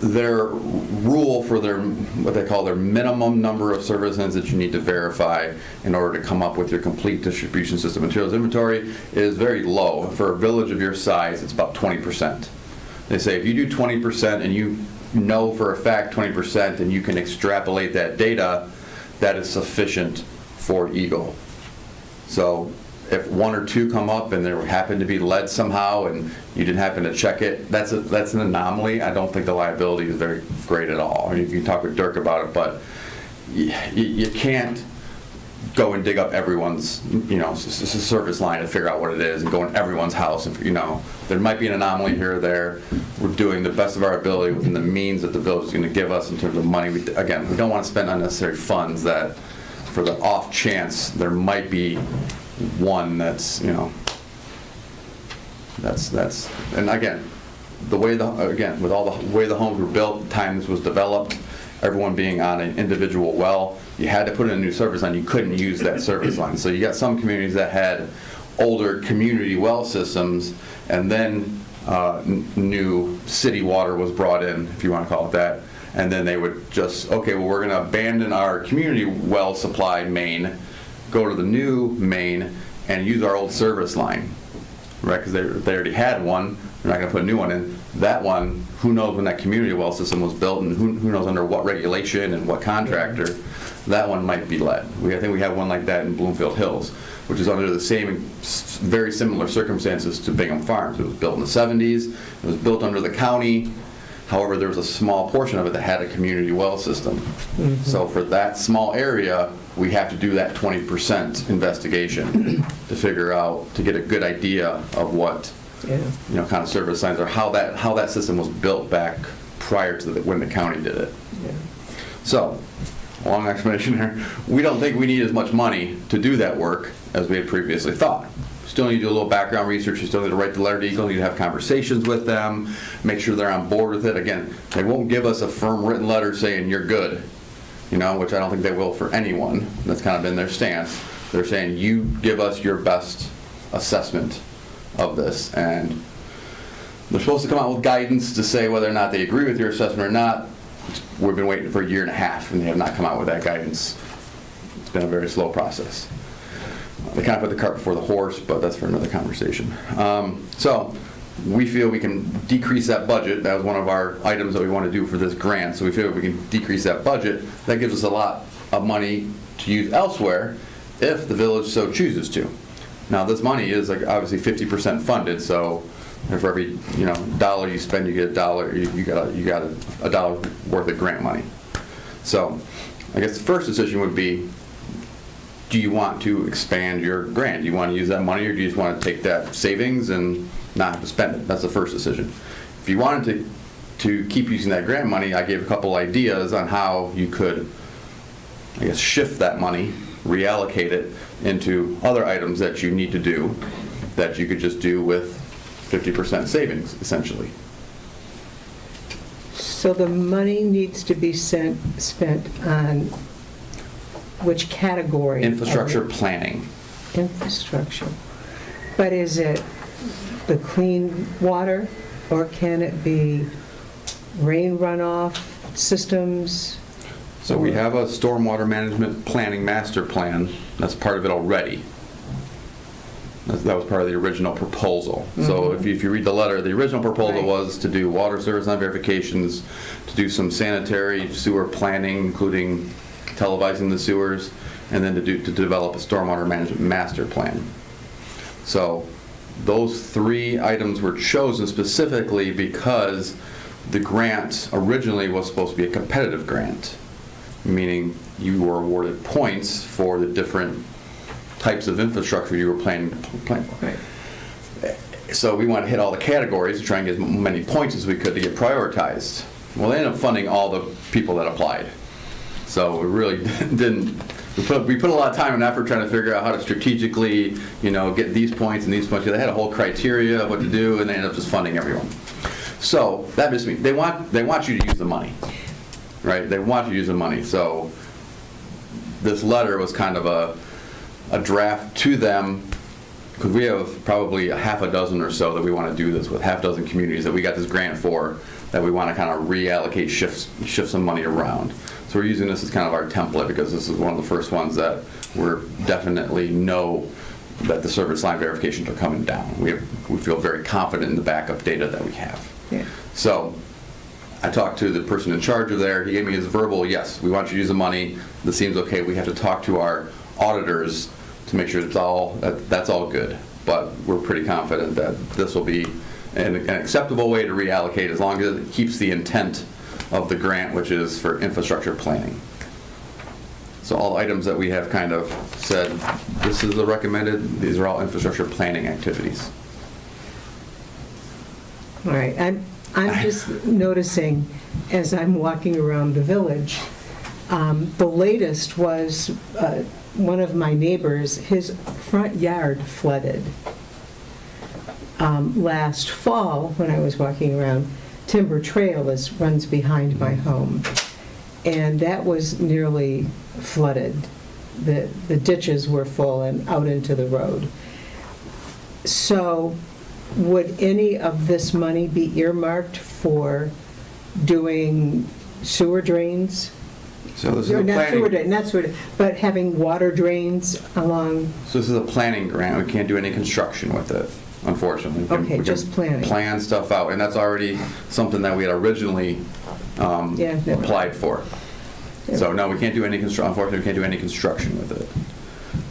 their rule for what they call their minimum number of service lines that you need to verify in order to come up with your complete distribution system materials inventory is very low. For a village of your size, it's about 20%. They say if you do 20% and you know for a fact 20% and you can extrapolate that data, that is sufficient for Eagle. So if 1 or 2 come up and there happened to be lead somehow and you didn't happen to check it, that's an anomaly. I don't think the liability is very great at all. You can talk with Dirk about it, but you can't go and dig up everyone's service line to figure out what it is and go in everyone's house. And there might be an anomaly here or there. We're doing the best of our ability within the means that the village is going to give us in terms of money. We don't want to spend unnecessary funds that, for the off chance there might be one that's and again, with all the way the homes were built, the time this was developed, everyone being on an individual well, you had to put in a new service line. You couldn't use that service line. So you got some communities that had older community well systems, and then new city water was brought in, if you want to call it that, and then they would just, we're going to abandon our community well supply main, go to the new main, and use our old service line, right? Because they already had one. They're not going to put a new one in. That one, who knows when that community well system was built, and who knows under what regulation and what contractor. That one might be lead. I think we have one like that in Bloomfield Hills, which is under the same, very similar circumstances to Bingham Farms. It was built in the 70s. It was built under the county. However, there was a small portion of it that had a community well system. Mm-hmm. So for that small area, we have to do that 20% investigation to figure out, to get a good idea of what kind of service lines, or how that system was built back prior to when the county did it. Yeah. So, long explanation here. We don't think we need as much money to do that work as we had previously thought. Still need to do a little background research. You still need to write the letter to Eagle. You need to have conversations with them, make sure they're on board with it. Again, they won't give us a firm written letter saying you're good. which I don't think they will for anyone. That's kind of been their stance. They're saying, you give us your best assessment of this, and they're supposed to come out with guidance to say whether or not they agree with your assessment or not. We've been waiting for a year and a half, and they have not come out with that guidance. It's been a very slow process. They kind of put the cart before the horse, but that's for another conversation. So we feel we can decrease that budget. That was one of our items that we want to do for this grant. So we feel we can decrease that budget. That gives us a lot of money to use elsewhere if the village so chooses to. Now, this money is like obviously 50% funded, so for every dollar you spend, you get a dollar. You got a dollar worth of grant money. So I guess the first decision would be, do you want to expand your grant? Do you want to use that money, or do you just want to take that savings and not have to spend it? That's the first decision. If you wanted to keep using that grant money, I gave a couple ideas on how you could, I guess, shift that money, reallocate it into other items that you need to do that you could just do with 50% savings, essentially. So the money needs to be spent on which category? Infrastructure planning. Infrastructure. But is it the clean water, or can it be rain runoff systems? So we have a stormwater management planning master plan. That's part of it already. That was part of the original proposal. So if you read the letter, the original proposal was to do water service line verifications, to do some sanitary sewer planning, including televising the sewers, and then to develop a stormwater management master plan. So those three items were chosen specifically because the grant originally was supposed to be a competitive grant, meaning you were awarded points for the different types of infrastructure you were planning for. Right. So we want to hit all the categories to try and get as many points as we could to get prioritized. Well, they ended up funding all the people that applied. So we really didn't. We put a lot of time and effort trying to figure out how to strategically, get these points and these points. They had a whole criteria of what to do, and they ended up just funding everyone. So that just means they want you to use the money, right? They want you to use the money. So this letter was kind of a draft to them, because we have probably a half a dozen or so that we want to do this with, half dozen communities that we got this grant for, that we want to kind of reallocate, shift some money around. So we're using this as kind of our template, because this is one of the first ones that we're definitely know that the service line verifications are coming down. We feel very confident in the backup data that we have. Yeah. So I talked to the person in charge of there. He gave me his verbal, yes, we want you to use the money. This seems okay. We have to talk to our auditors to make sure that's all good. But we're pretty confident that this will be an acceptable way to reallocate, as long as it keeps the intent of the grant, which is for infrastructure planning. So all items that we have kind of said, this is the recommended, these are all infrastructure planning activities. All right, I'm just noticing as I'm walking around the village, the latest was one of my neighbors, his front yard flooded. Last fall, when I was walking around, Timber Trail runs behind my home, and that was nearly flooded. The ditches were full and out into the road. So would any of this money be earmarked for doing sewer drains? So this is a Not sewer planning. drain, not sewer, but having water drains along, So this is a planning grant. We can't do any construction with it, unfortunately. Okay, We can just planning. Plan stuff out, and that's already something that we had originally applied for. So no, we can't do any unfortunately, we can't do any construction with it.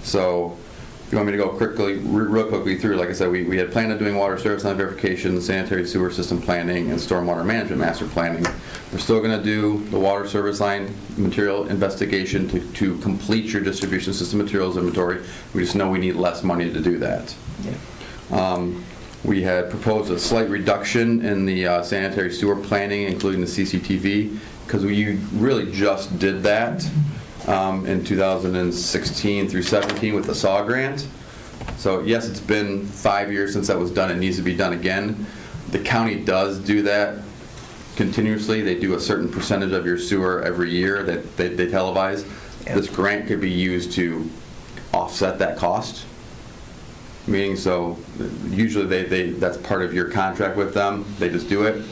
So if you want me to go real quickly through, like I said, we had planned on doing water service line verification, sanitary sewer system planning, and stormwater management master planning. We're still going to do the water service line material investigation to complete your distribution system materials inventory. We just know we need less money to do that. We had proposed a slight reduction in the sanitary sewer planning, including the CCTV, because we really just did that in 2016 through 17 with the SAW grant. So yes, it's been 5 years since that was done. It needs to be done again. The county does do that continuously. They do a certain percentage of your sewer every year that they televise. This grant could be used to offset that cost. Meaning, so usually that's part of your contract with them. They just do it.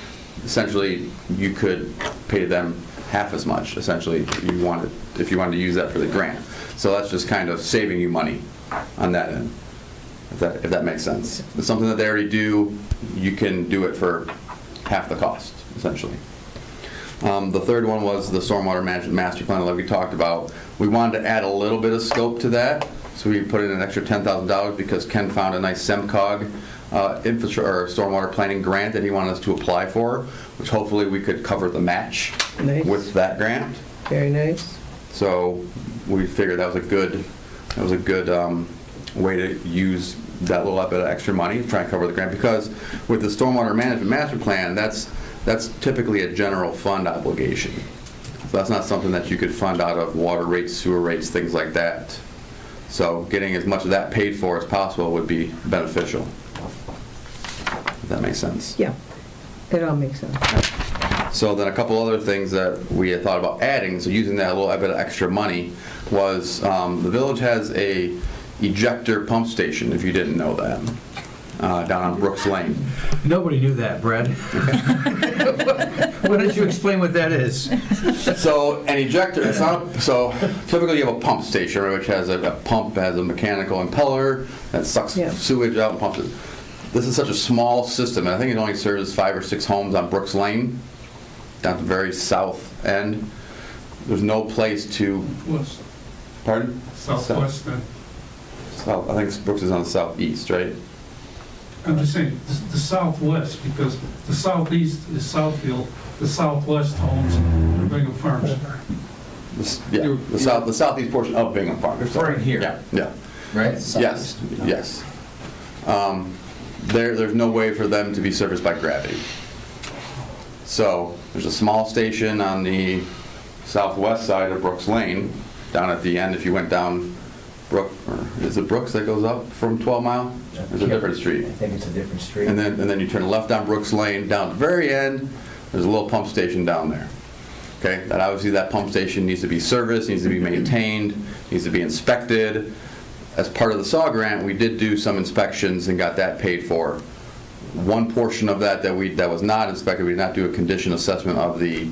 Essentially, you could pay them half as much, essentially, if you wanted to use that for the grant. So that's just kind of saving you money on that end, if that makes sense. It's something that they already do. You can do it for half the cost, essentially. The third one was the stormwater management master plan that we talked about. We wanted to add a little bit of scope to that, so we put in an extra $10,000 because Ken found a nice SEMCOG infrastructure or stormwater planning grant that he wanted us to apply for, which hopefully we could cover the match Nice. with that grant. Very nice. So we figured that was a good way to use that little bit of extra money to try and cover the grant, because with the stormwater management master plan, that's typically a general fund obligation. So that's not something that you could fund out of water rates, sewer rates, things like that. So getting as much of that paid for as possible would be beneficial. If that makes sense. Yeah, it all makes sense. So then a couple other things that we had thought about adding, so using that little bit of extra money, was the village has a ejector pump station, if you didn't know that, down on Brooks Lane. Nobody knew that, Brad. Why don't you explain what that is? So an ejector, it's not, so typically you have a pump station, right, which has a pump, has a mechanical impeller that sucks Yeah. sewage out and pumps it. This is such a small system, and I think it only serves 5 or 6 homes on Brooks Lane, down to the very south end. There's no place to, West, pardon? southwest then. South, I think Brooks is on the southeast, right? I'm just saying, the southwest, because the southeast is Southfield, the southwest owns Bingham Farms. Yeah, the southeast portion of Bingham Farm. Referring here. Yeah. Right? Yes, yes. There's no way for them to be serviced by gravity. So there's a small station on the southwest side of Brooks Lane, down at the end if you went down Brook, or is it Brooks that goes up from 12 Mile? There's a different street. I think it's a different street. And then you turn left down Brooks Lane, down to the very end, there's a little pump station down there. Okay, that obviously that pump station needs to be serviced, needs to be maintained, needs to be inspected. As part of the SAW grant, we did do some inspections and got that paid for. One portion of that was not inspected, we did not do a condition assessment of the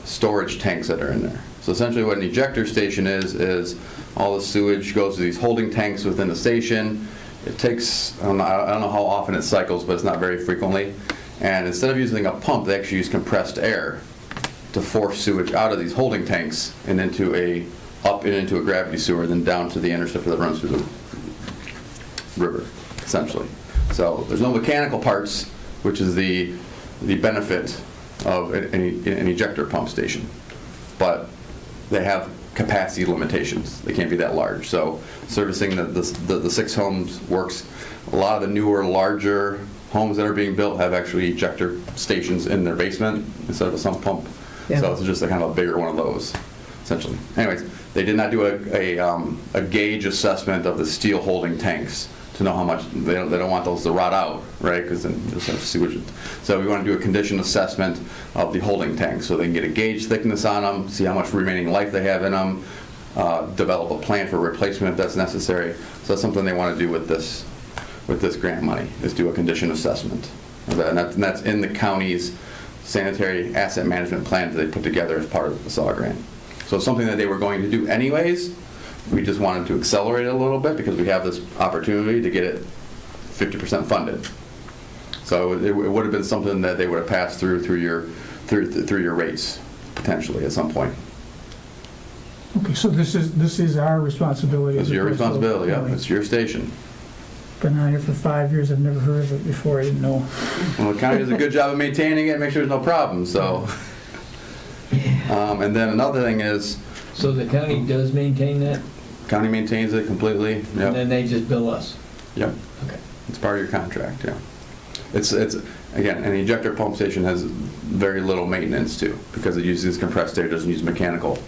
storage tanks that are in there. So essentially what an ejector station is all the sewage goes to these holding tanks within the station. It takes, I don't know how often it cycles, but it's not very frequently. And instead of using a pump, they actually use compressed air to force sewage out of these holding tanks and up and into a gravity sewer, then down to the interceptor that runs through the river, essentially. So there's no mechanical parts, which is the benefit of an ejector pump station. But they have capacity limitations. They can't be that large. So servicing the 6 homes works. A lot of the newer, larger homes that are being built have actually ejector stations in their basement instead of a sump pump. Yeah. So it's just a kind of a bigger one of those, essentially. Anyways, they did not do a gauge assessment of the steel holding tanks to know how much, they don't want those to rot out, right? Because then you just have sewage. So we want to do a condition assessment of the holding tanks so they can get a gauge thickness on them, see how much remaining life they have in them, develop a plan for replacement if that's necessary. So that's something they want to do with this grant money, is do a condition assessment. And that's in the county's sanitary asset management plan that they put together as part of the SAW grant. So it's something that they were going to do anyways. We just wanted to accelerate it a little bit because we have this opportunity to get it 50% funded. So it would have been something that they would have passed through your rates potentially at some point. Okay, so this is our responsibility. It's your responsibility, yeah. It's your station. Been on here for 5 years, I've never heard of it before, I didn't know. Well, the county does a good job of maintaining it, make sure there's no problems, so. And then another thing is, So the county does maintain that, county maintains it completely. and Yep. then they just bill us? Yep. Okay. It's part of your contract, yeah. It's again, an ejector pump station has very little maintenance too, because it uses compressed air, doesn't use mechanical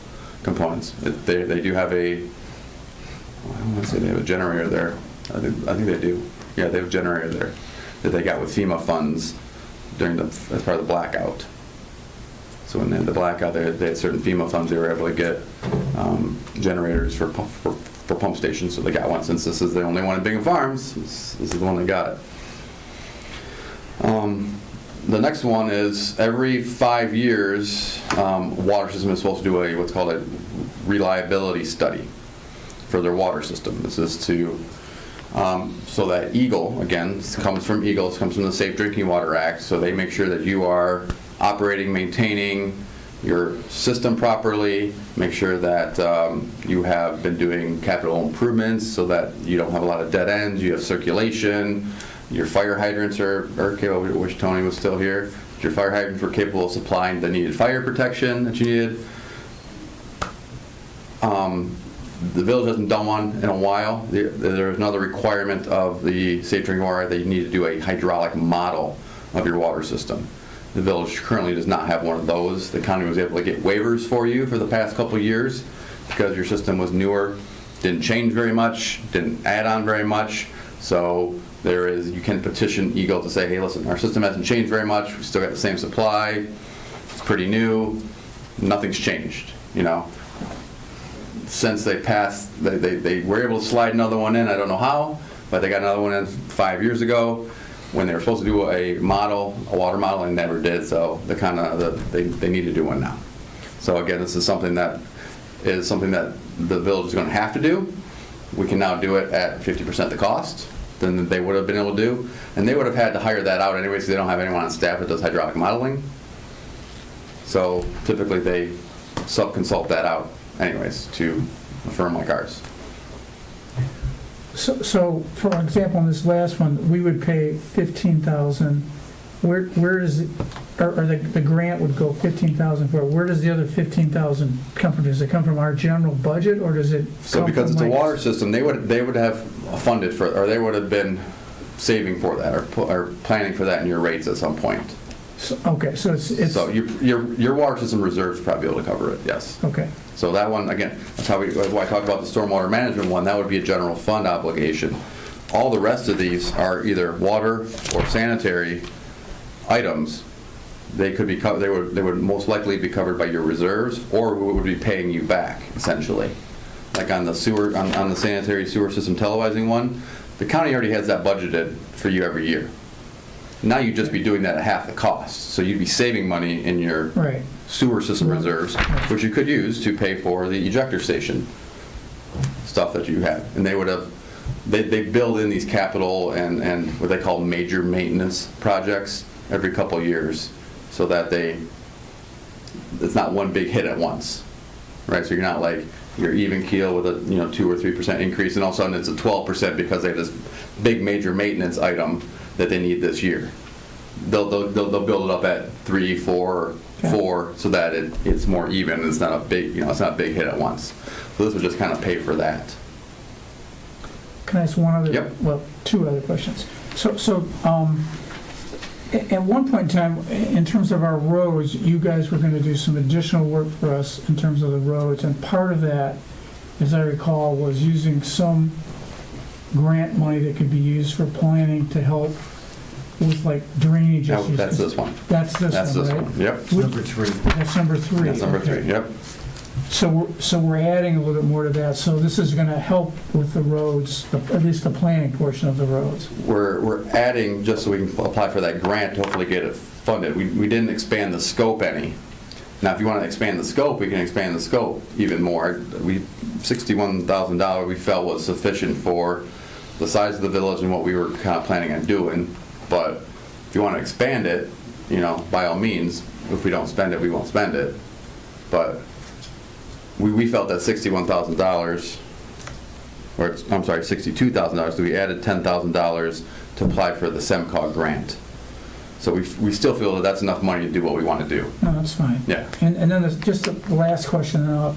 components. They do have I don't want to say they have a generator there. I think they do. Yeah, they have a generator there that they got with FEMA funds as part of the blackout. So when they had the blackout, they had certain FEMA funds, they were able to get generators for pump stations, so they got one. Since this is the only one in Bingham Farms, this is the one that got it. The next one is every 5 years, water system is supposed to do what's called a reliability study for their water system. This is to, so that Eagle, again, this comes from Eagle, this comes from the Safe Drinking Water Act, so they make sure that you are operating, maintaining your system properly, make sure that you have been doing capital improvements so that you don't have a lot of dead ends, you have circulation, your fire hydrants are capable. I wish Tony was still here. Your fire hydrants were capable of supplying the needed fire protection that you needed. The village hasn't done one in a while. There's another requirement of the Safe Drinking Water that you need to do a hydraulic model of your water system. The village currently does not have one of those. The county was able to get waivers for you for the past couple of years because your system was newer, didn't change very much, didn't add on very much. So you can petition Eagle to say, hey, listen, our system hasn't changed very much. We still got the same supply. It's pretty new. Nothing's changed, you know. Since they passed, they were able to slide another one in. I don't know how, but they got another one in 5 years ago when they were supposed to do a water model, and never did. So they need to do one now. So again, this is something that the village is going to have to do. We can now do it at 50% the cost than they would have been able to do, and they would have had to hire that out anyway, so they don't have anyone on staff that does hydraulic modeling. So typically they sub-consult that out anyways to a firm like ours. So for example, in this last one, we would pay $15,000. Where does it, or the grant would go $15,000 for? Where does the other $15,000 come from? Does it come from our general budget, or does it? So because it's a water system, they would have funded for, or they would have been saving for that, or planning for that in your rates at some point. Okay, so it's so your water system reserves probably able to cover it. Yes. Okay. So that one, again, that's why I talked about the stormwater management one. That would be a general fund obligation. All the rest of these are either water or sanitary items. They could be they would most likely be covered by your reserves, or we would be paying you back essentially. Like on the sewer, on the sanitary sewer system televising one, the county already has that budgeted for you every year. Now you'd just be doing that at half the cost. So you'd be saving money in your sewer system reserves, which you could use to pay for the ejector station stuff that you have. And they would have, they build in these capital and what they call major maintenance projects every couple of years, so that it's not one big hit at once, right? So you're not like, you're even keel with a 2 or 3% increase, and all of a sudden it's a 12% because they have this big major maintenance item that they need this year. They'll build it up at 3, 4, 4, so that it's more even. It's not a big it's not a big hit at once. So this would just kind of pay for that. Can I ask one other? Yep. Well, two other questions. So at one point in time, in terms of our roads, you guys were going to do some additional work for us in terms of the roads, and part of that, as I recall, was using some grant money that could be used for planning to help with like drainage issues. That's this one. That's this one, right? One. Yep. Number 3. That's number 3. That's number 3. Yep. So we're adding a little bit more to that. So this is going to help with the roads, at least the planning portion of the roads. We're adding just so we can apply for that grant to hopefully get it funded. We didn't expand the scope any. Now, if you want to expand the scope, we can expand the scope even more. $61,000 we felt was sufficient for the size of the village and what we were kind of planning on doing. But if you want to expand it, by all means, if we don't spend it, we won't spend it. But we felt that $61,000, or I'm sorry, $62,000, so we added $10,000 to apply for the SEMCOG grant. So we still feel that that's enough money to do what we want to do. No, that's fine. Yeah. And then just the last question, and I'll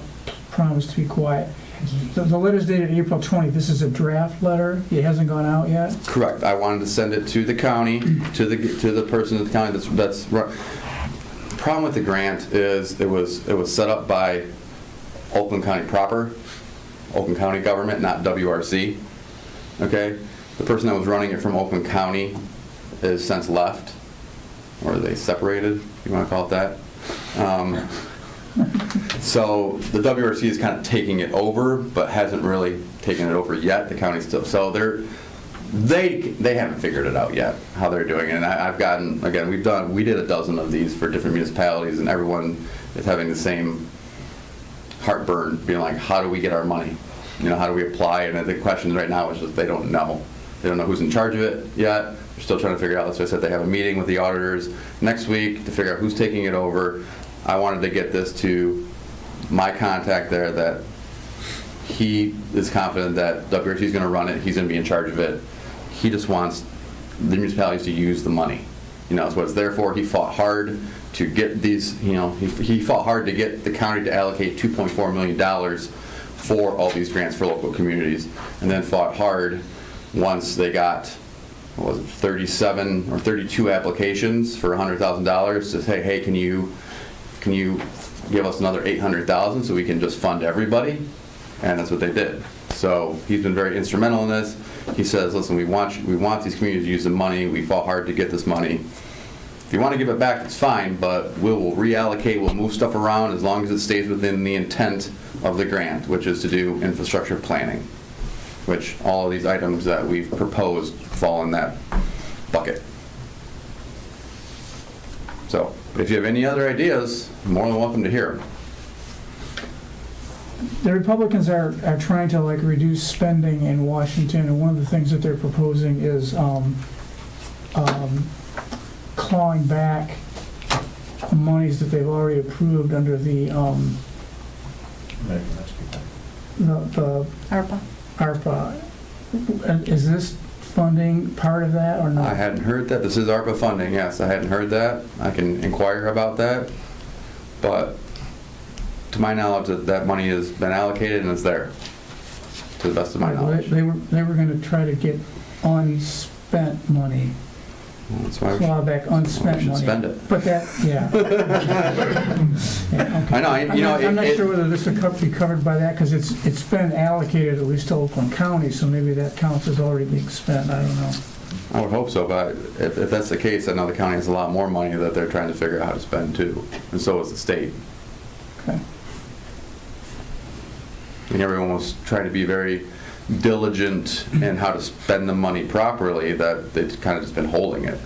promise to be quiet. The letter's dated April 20th. This is a draft letter. It hasn't gone out yet? Correct. I wanted to send it to the county, to the person at the county that's right. Problem with the grant is it was set up by Oakland County proper, Oakland County government, not WRC. Okay? The person that was running it from Oakland County has since left. or are they separated, if you want to call it that. So the WRC is kind of taking it over, but hasn't really taken it over yet. The county still, so they haven't figured it out yet how they're doing it. And I've gotten, again, we did a dozen of these for different municipalities, and everyone is having the same heartburn, being like, how do we get our money? You know, how do we apply? And the question right now is just they don't know. They don't know who's in charge of it yet. They're still trying to figure out. That's why I said they have a meeting with the auditors next week to figure out who's taking it over. I wanted to get this to my contact there, that he is confident that WRC is going to run it. He's going to be in charge of it. He just wants the municipalities to use the money. You know, it's what it's there for. He fought hard to get these, you know, he fought hard to get the county to allocate $2.4 million for all these grants for local communities, and then fought hard once they got, what was it, 37 or 32 applications for $100,000 to say, hey, can you give us another $800,000 so we can just fund everybody? And that's what they did. So he's been very instrumental in this. He says, listen, we want these communities to use the money. We fought hard to get this money. If you want to give it back, it's fine, but we'll reallocate, we'll move stuff around as long as it stays within the intent of the grant, which is to do infrastructure planning, which all of these items that we've proposed fall in that bucket. So if you have any other ideas, I'm more than welcome to hear them. The Republicans are trying to like reduce spending in Washington, and one of the things that they're proposing is clawing back monies that they've already approved under the ARPA. Is this funding part of that or not? I hadn't heard that. This is ARPA funding, yes. I hadn't heard that. I can inquire about that. But to my knowledge, that money has been allocated and is there, to the best of my knowledge. They were going to try to get unspent money. Well, that's why Claw back unspent we should money. spend it. But that, yeah. Yeah, okay. I know, I'm not sure whether this would be covered by that, because it's been allocated at least to Oakland County, so maybe that counts as already being spent. I don't know. I would hope so, but if that's the case, I know the county has a lot more money that they're trying to figure out how to spend too, and so is the state. Okay. I think everyone was trying to be very diligent in how to spend the money properly, that they've kind of just been holding it.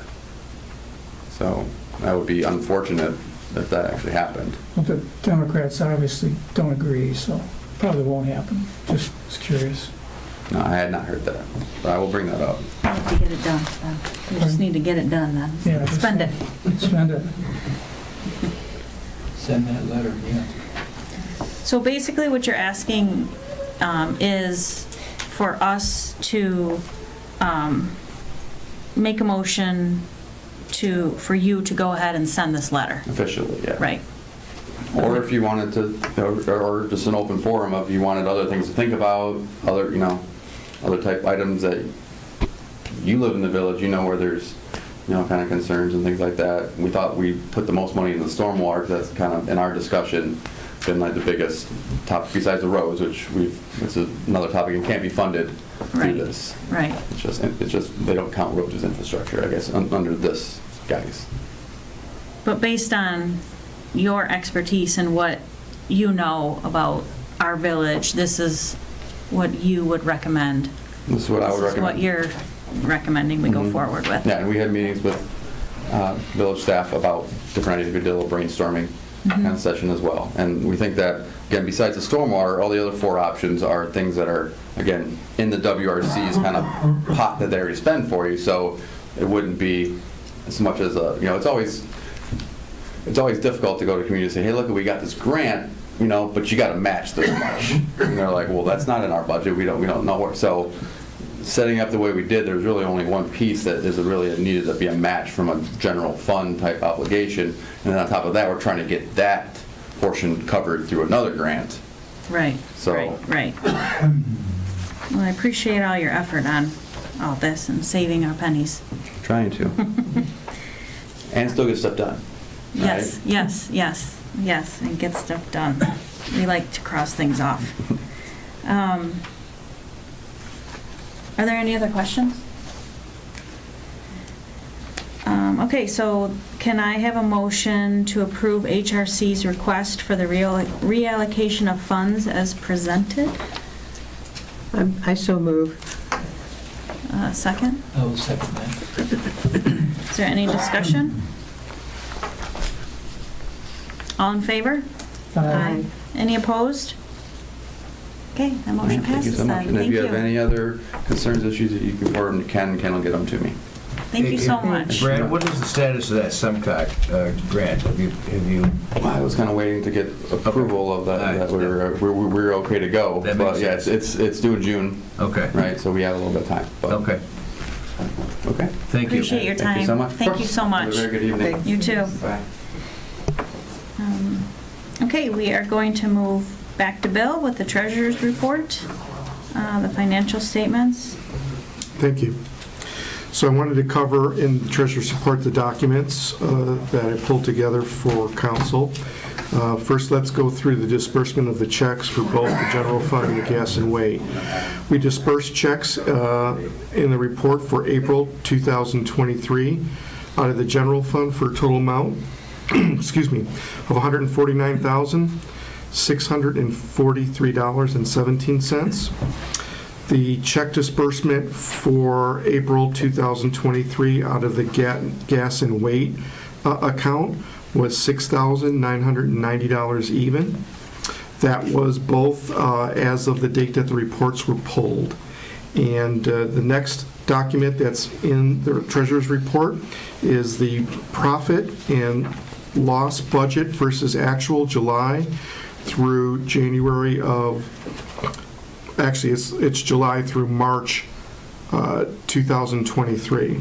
So that would be unfortunate if that actually happened. Well, the Democrats obviously don't agree, so probably won't happen. Just was curious. No, I had not heard that, but I will bring that up. We have to get it done, then. We just need to get it done, then. Yeah, Spend it. Spend it. Send that letter, yeah. So basically what you're asking is for us to make a motion for you to go ahead and send this letter. Officially, yeah. Right. Or if you wanted to, or just an open forum if you wanted other things to think about, other type items that you live in the village, where there's, kind of concerns and things like that. We thought we put the most money in the stormwater, because that's kind of, in our discussion, been like the biggest topic besides the roads, which it's another topic and can't be funded through this. Right. It's just, they don't count roads as infrastructure, I guess, under this guise. But based on your expertise and what you know about our village, this is what you would recommend. This is what I would recommend. This is what you're recommending we go forward with. Yeah, and we had meetings with village staff about different ideas. We did a little brainstorming kind of session as well. And we think that, again, besides the stormwater, all the other four options are things that are, again, in the WRC's kind of pot that they already spend for you. So it wouldn't be as much as it's always difficult to go to a community and say, hey, look, we got this grant, but you got to match this much. And they're like, well, that's not in our budget. We don't know where. So setting up the way we did, there's really only one piece that is really needed to be a match from a general fund type obligation. And then on top of that, we're trying to get that portion covered through another grant. Right. So, right. Well, I appreciate all your effort on all this and saving our pennies. Trying to. And still get stuff done. Yes, right? yes, and get stuff done. We like to cross things off. Are there any other questions? Okay, so can I have a motion to approve HRC's request for the reallocation of funds as presented? I so move. Second? I will second that. Is there any discussion? All in favor? Any opposed? Okay, that motion Thank you passes so much. then. And if Thank you have you. any other concerns, issues that you can forward them to Ken will get them to me. Thank you so much. Brad, what is the status of that SEMCOG grant? Have you? I was kind of waiting to get approval of that we're okay to go. That makes But yeah, sense. it's due in June, Okay. right? So we have a little bit of time. But- Okay. Okay. Thank you. Appreciate your time. Thank you so much. Thank you so Have much. a very good evening. You too. Bye. Okay, we are going to move back to Bill with the treasurer's report, the financial statements. Thank you. So I wanted to cover in the treasurer's report the documents that I pulled together for council. First, let's go through the disbursement of the checks for both the general fund and the gas and weight. We dispersed checks in the report for April 2023 out of the general fund for a total amount, excuse me, of $149,643.17. The check disbursement for April 2023 out of the gas and weight account was $6,990 even. That was both as of the date that the reports were pulled. And the next document that's in the treasurer's report is the profit and loss budget versus actual July through January of, actually it's July through March 2023.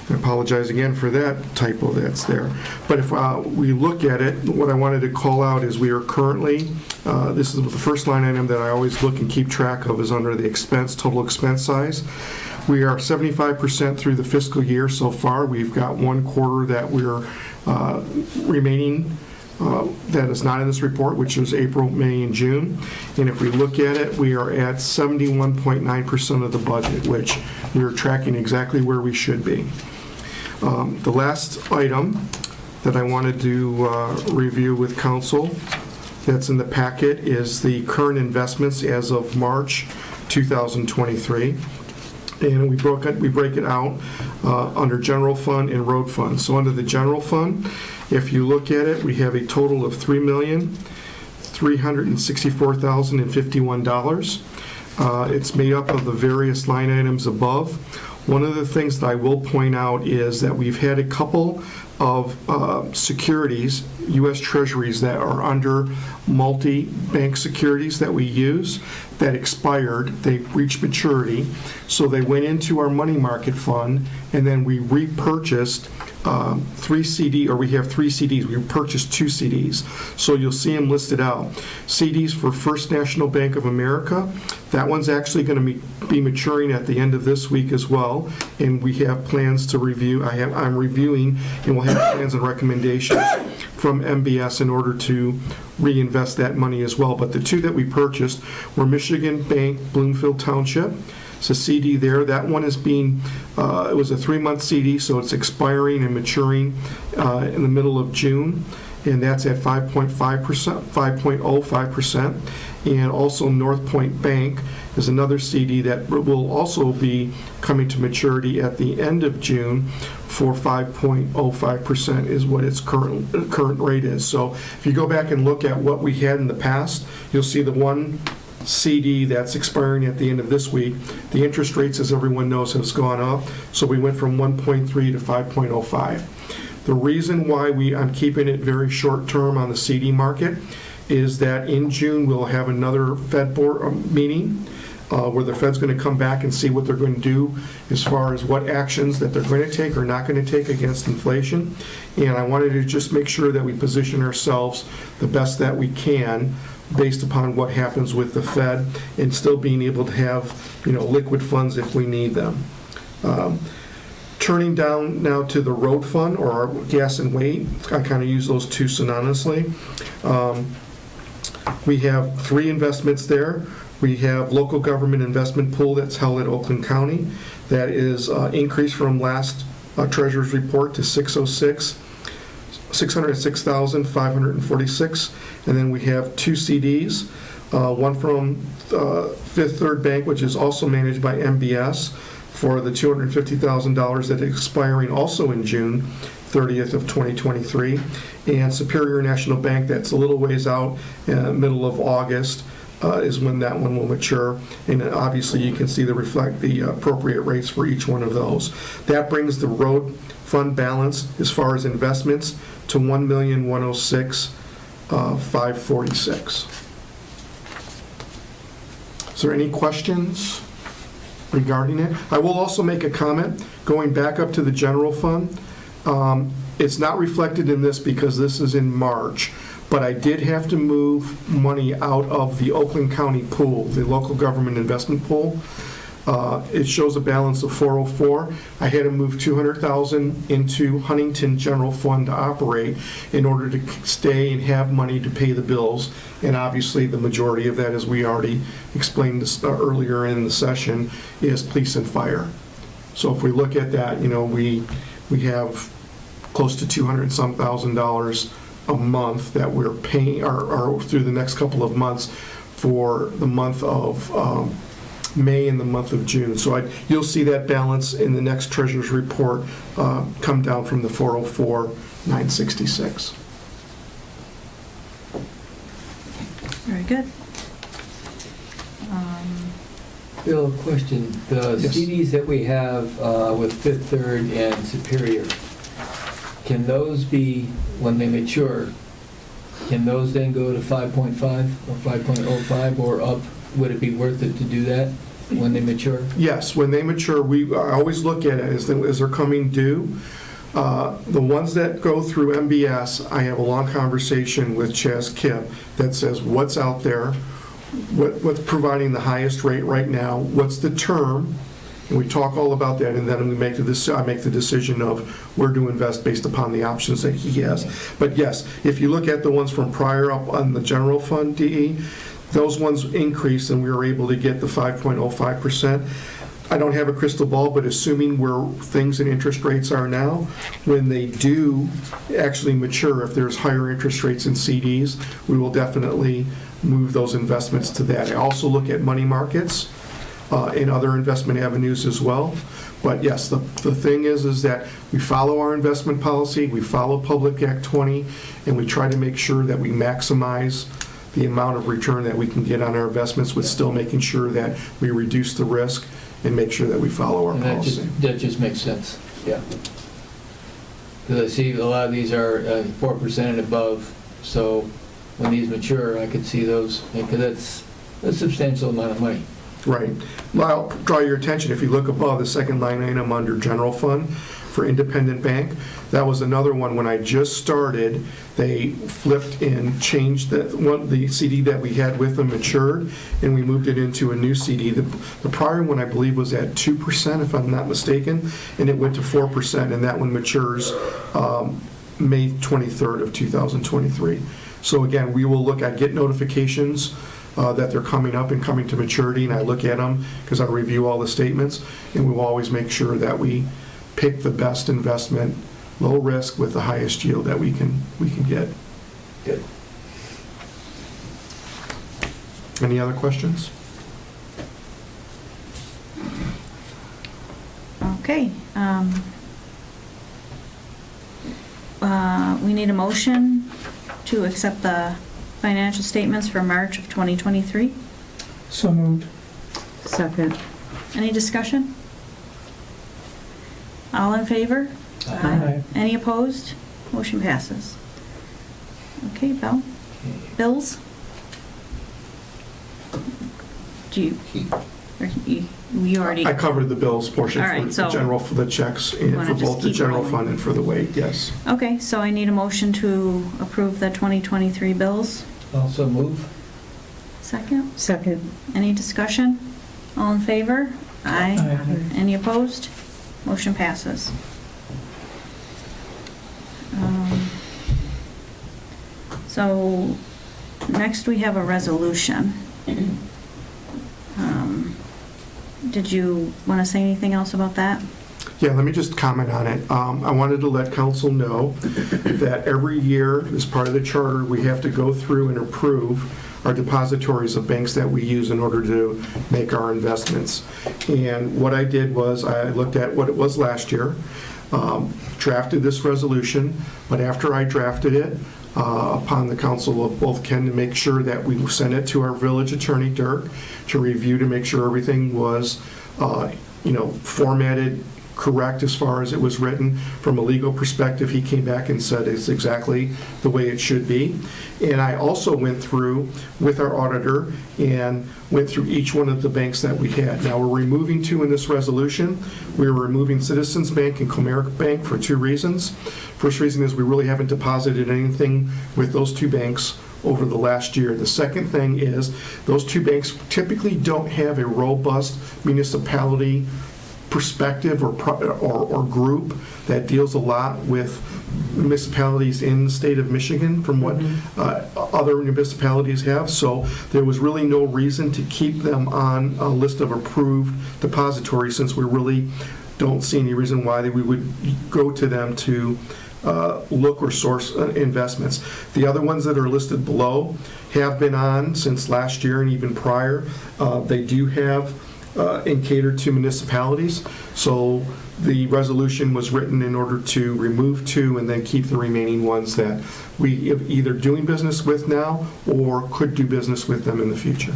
I apologize again for that typo that's there. But if we look at it, what I wanted to call out is we are currently, this is the first line item that I always look and keep track of is under the expense, total expense size. We are 75% through the fiscal year so far. We've got one quarter that we're remaining that is not in this report, which is April, May, and June. And if we look at it, we are at 71.9% of the budget, which we are tracking exactly where we should be. The last item that I wanted to review with council that's in the packet is the current investments as of March 2023. And we break it out under general fund and road fund. So under the general fund, if you look at it, we have a total of $3,364,051. It's made up of the various line items above. One of the things that I will point out is that we've had a couple of securities, U.S. Treasuries, that are under multi-bank securities that we use that expired. They reached maturity, so they went into our money market fund, and then we repurchased we have 3 CDs. We purchased 2 CDs. So you'll see them listed out. CDs for First National Bank of America. That one's actually going to be maturing at the end of this week as well, and we have plans to review. I'm reviewing, and we'll have plans and recommendations from MBS in order to reinvest that money as well. But the 2 that we purchased were Michigan Bank, Bloomfield Township. It's a CD there. That one is being, it was a 3-month CD, so it's expiring and maturing in the middle of June, and that's at 5.05%. And also North Point Bank is another CD that will also be coming to maturity at the end of June for 5.05% is what its current rate is. So if you go back and look at what we had in the past, you'll see the one CD that's expiring at the end of this week. The interest rates, as everyone knows, has gone up. So we went from 1.3 to 5.05. The reason why I'm keeping it very short term on the CD market is that in June we'll have another Fed board meeting where the Fed's going to come back and see what they're going to do as far as what actions that they're going to take or not going to take against inflation. And I wanted to just make sure that we position ourselves the best that we can based upon what happens with the Fed and still being able to have, liquid funds if we need them. Turning down now to the road fund or our gas and weight, I kind of use those 2 synonymously. We have 3 investments there. We have local government investment pool that's held at Oakland County. That is increased from last treasurer's report to 606,546. And then we have 2 CDs, one from Fifth Third Bank, which is also managed by MBS, for the $250,000 that is expiring also in June 30th of 2023, and Superior National Bank, that's a little ways out, middle of August, is when that one will mature. And obviously you can see the appropriate rates for each one of those. That brings the road fund balance as far as investments to $1,106,546. Is there any questions regarding it? I will also make a comment going back up to the general fund. It's not reflected in this because this is in March, but I did have to move money out of the Oakland County pool, the local government investment pool. It shows a balance of 404. I had to move 200,000 into Huntington General Fund to operate in order to stay and have money to pay the bills. And obviously the majority of that, as we already explained this, earlier in the session, is police and fire. So if we look at that, we have close to $200-some thousand a month that we're paying, or through the next couple of months for the month of May and the month of June. So you'll see that balance in the next treasurer's report come down from the 404,966. Very good. Bill, question. The Yes. CDs that we have with Fifth Third and Superior, can those be, when they mature, can those then go to 5.5 or 5.05 or up? Would it be worth it to do that when they mature? Yes, when they mature, I always look at it as they're coming due. The ones that go through MBS, I have a long conversation with Chaz Kip that says what's out there, what's providing the highest rate right now, what's the term, and we talk all about that, and then I make the decision of where to invest based upon the options that he has. But yes, if you look at the ones from prior up on the general fund, DE, those ones increased and we were able to get the 5.05%. I don't have a crystal ball, but assuming where things and interest rates are now, when they do actually mature, if there's higher interest rates in CDs, we will definitely move those investments to that. I also look at money markets and other investment avenues as well. But yes, the thing is that we follow our investment policy, we follow Public Act 20, and we try to make sure that we maximize the amount of return that we can get on our investments with still making sure that we reduce the risk and make sure that we follow our And policy. that just makes sense, yeah. Because I see a lot of these are 4% and above, so when these mature, I could see those, because that's a substantial amount of money. Right. Well, I'll draw your attention, if you look above the second line item under general fund for Independent Bank, that was another one when I just started, they flipped and changed the CD that we had with them matured, and we moved it into a new CD. The prior one, I believe, was at 2%, if I'm not mistaken, and it went to 4%, and that one matures May 23rd of 2023. So again, we will look, I get notifications that they're coming up and coming to maturity, and I look at them because I review all the statements, and we will always make sure that we pick the best investment, low risk with the highest yield that we can get. Good. Any other questions? Okay. We need a motion to accept the financial statements for March of 2023. So moved. Second. Any discussion? All in favor? Aye. Any opposed? Motion passes. Okay, Bill? Bills? Do you, or you already, I covered the bills portion All right, for the so general, for the checks, and wanna for just both the keep general going? fund and for the weight, yes. okay, so I need a motion to approve the 2023 bills. Also move? Second? Second. Any discussion? All in favor? Aye. Aye. Any opposed? Motion passes. So next we have a resolution. Did you want to say anything else about that? Yeah, let me just comment on it. I wanted to let council know that every year, as part of the charter, we have to go through and approve our depositories of banks that we use in order to make our investments. And what I did was I looked at what it was last year, drafted this resolution, but after I drafted it, upon the counsel of both Ken to make sure that we sent it to our village attorney, Dirk, to review to make sure everything was, formatted correct as far as it was written. From a legal perspective, he came back and said it's exactly the way it should be. And I also went through with our auditor and went through each one of the banks that we had. Now, we're removing 2 in this resolution. We're removing Citizens Bank and Comerica Bank for 2 reasons. First reason is we really haven't deposited anything with those 2 banks over the last year. The second thing is those 2 banks typically don't have a robust municipality perspective or group that deals a lot with municipalities in the state of Michigan from what other municipalities have. So there was really no reason to keep them on a list of approved depositories, since we really don't see any reason why we would go to them to look or source investments. The other ones that are listed below have been on since last year and even prior. They do have and cater to municipalities. So the resolution was written in order to remove 2 and then keep the remaining ones that we are either doing business with now or could do business with them in the future.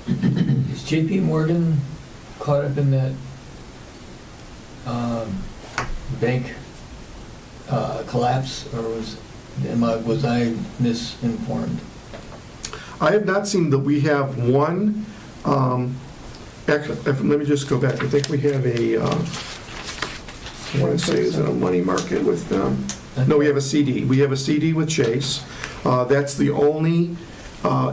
Is JP Morgan caught up in that bank collapse, or was I misinformed? I have not seen that. We have one, actually, let me just go back. I think we have a, I want to say, is it a money market with them? No, we have a CD. We have a CD with Chase. That's the only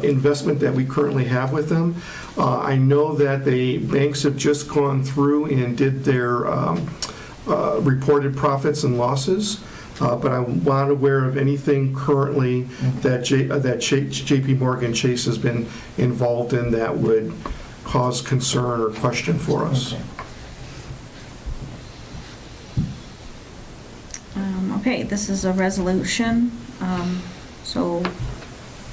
investment that we currently have with them. I know that the banks have just gone through and did their reported profits and losses. But I'm not aware of anything currently that JP Morgan Chase has been involved in that would cause concern or question for us. Okay, this is a resolution. So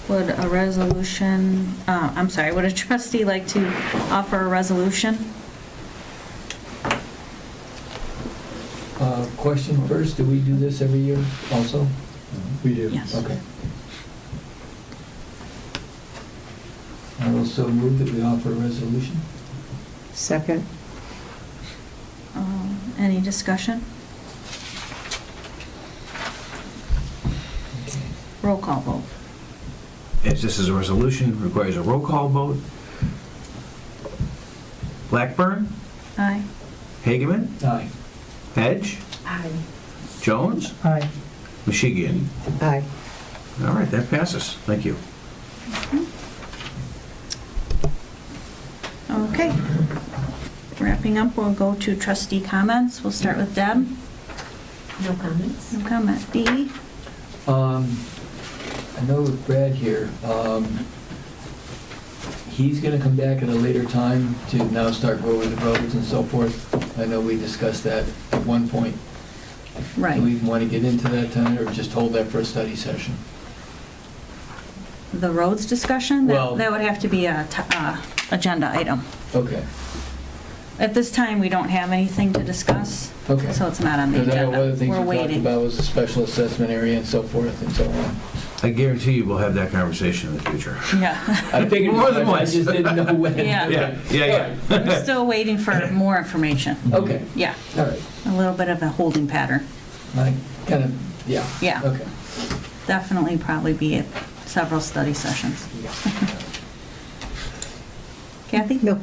would a resolution, would a trustee like to offer a resolution? Question first, do we do this every year also? We do. Yes. Okay. I will so move that we offer a resolution. Second. Any discussion? Roll call vote. As this is a resolution, requires a roll call vote. Blackburn, Aye. Hageman, Aye. Hedge, Aye. Jones, Aye. Mashigian. Aye. All right, that passes. Thank you. Okay. Wrapping up, we'll go to trustee comments. We'll start with Deb. No comments? No comment. Dee? I know with Brad here, he's gonna come back at a later time to now start go over the roads and so forth. I know we discussed that at one point. Right. Do we want to get into that tonight, or just hold that for a study session? The roads discussion? Well- That would have to be a agenda item. Okay, At this time, we don't have anything to discuss, okay. so it's not on the Because I know one of the agenda. things We're we talked waiting. about was the special assessment area and so forth and so on. I guarantee you we'll have that conversation in the future. Yeah. I figured, More than I once. just didn't know when. Yeah. Yeah. We're still waiting for more information. Okay, Yeah, all right. a little bit of a holding pattern. I kind of, yeah. Yeah. Okay. Definitely probably be at several study sessions. Kathy? No.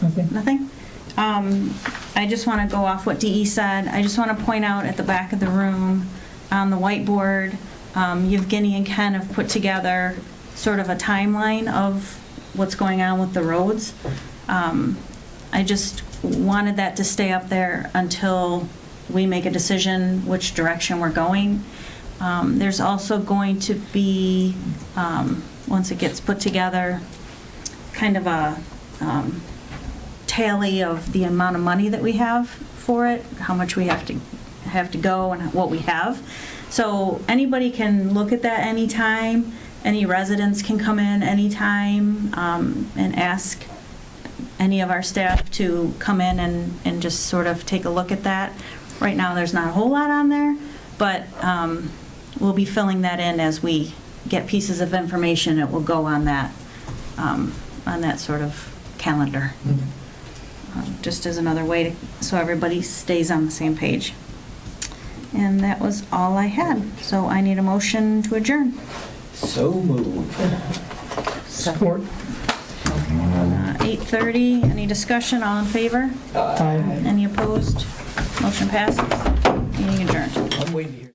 Nothing? Nothing? I just want to go off what Dee said. I just want to point out at the back of the room, on the whiteboard, Yevgeny and Ken have put together sort of a timeline of what's going on with the roads. I just wanted that to stay up there until we make a decision which direction we're going. There's also going to be, once it gets put together, kind of a tally of the amount of money that we have for it, how much we have to go and what we have. So anybody can look at that anytime. Any residents can come in anytime and ask any of our staff to come in and just sort of take a look at that. Right now, there's not a whole lot on there, but we'll be filling that in as we get pieces of information. It will go on that sort of calendar, just as another way so everybody stays on the same page. And that was all I had. So I need a motion to adjourn. So moved. Support. 8:30, any discussion, all in favor? Aye. Any opposed? Motion passes. Meeting adjourned. I'm waiting to hear.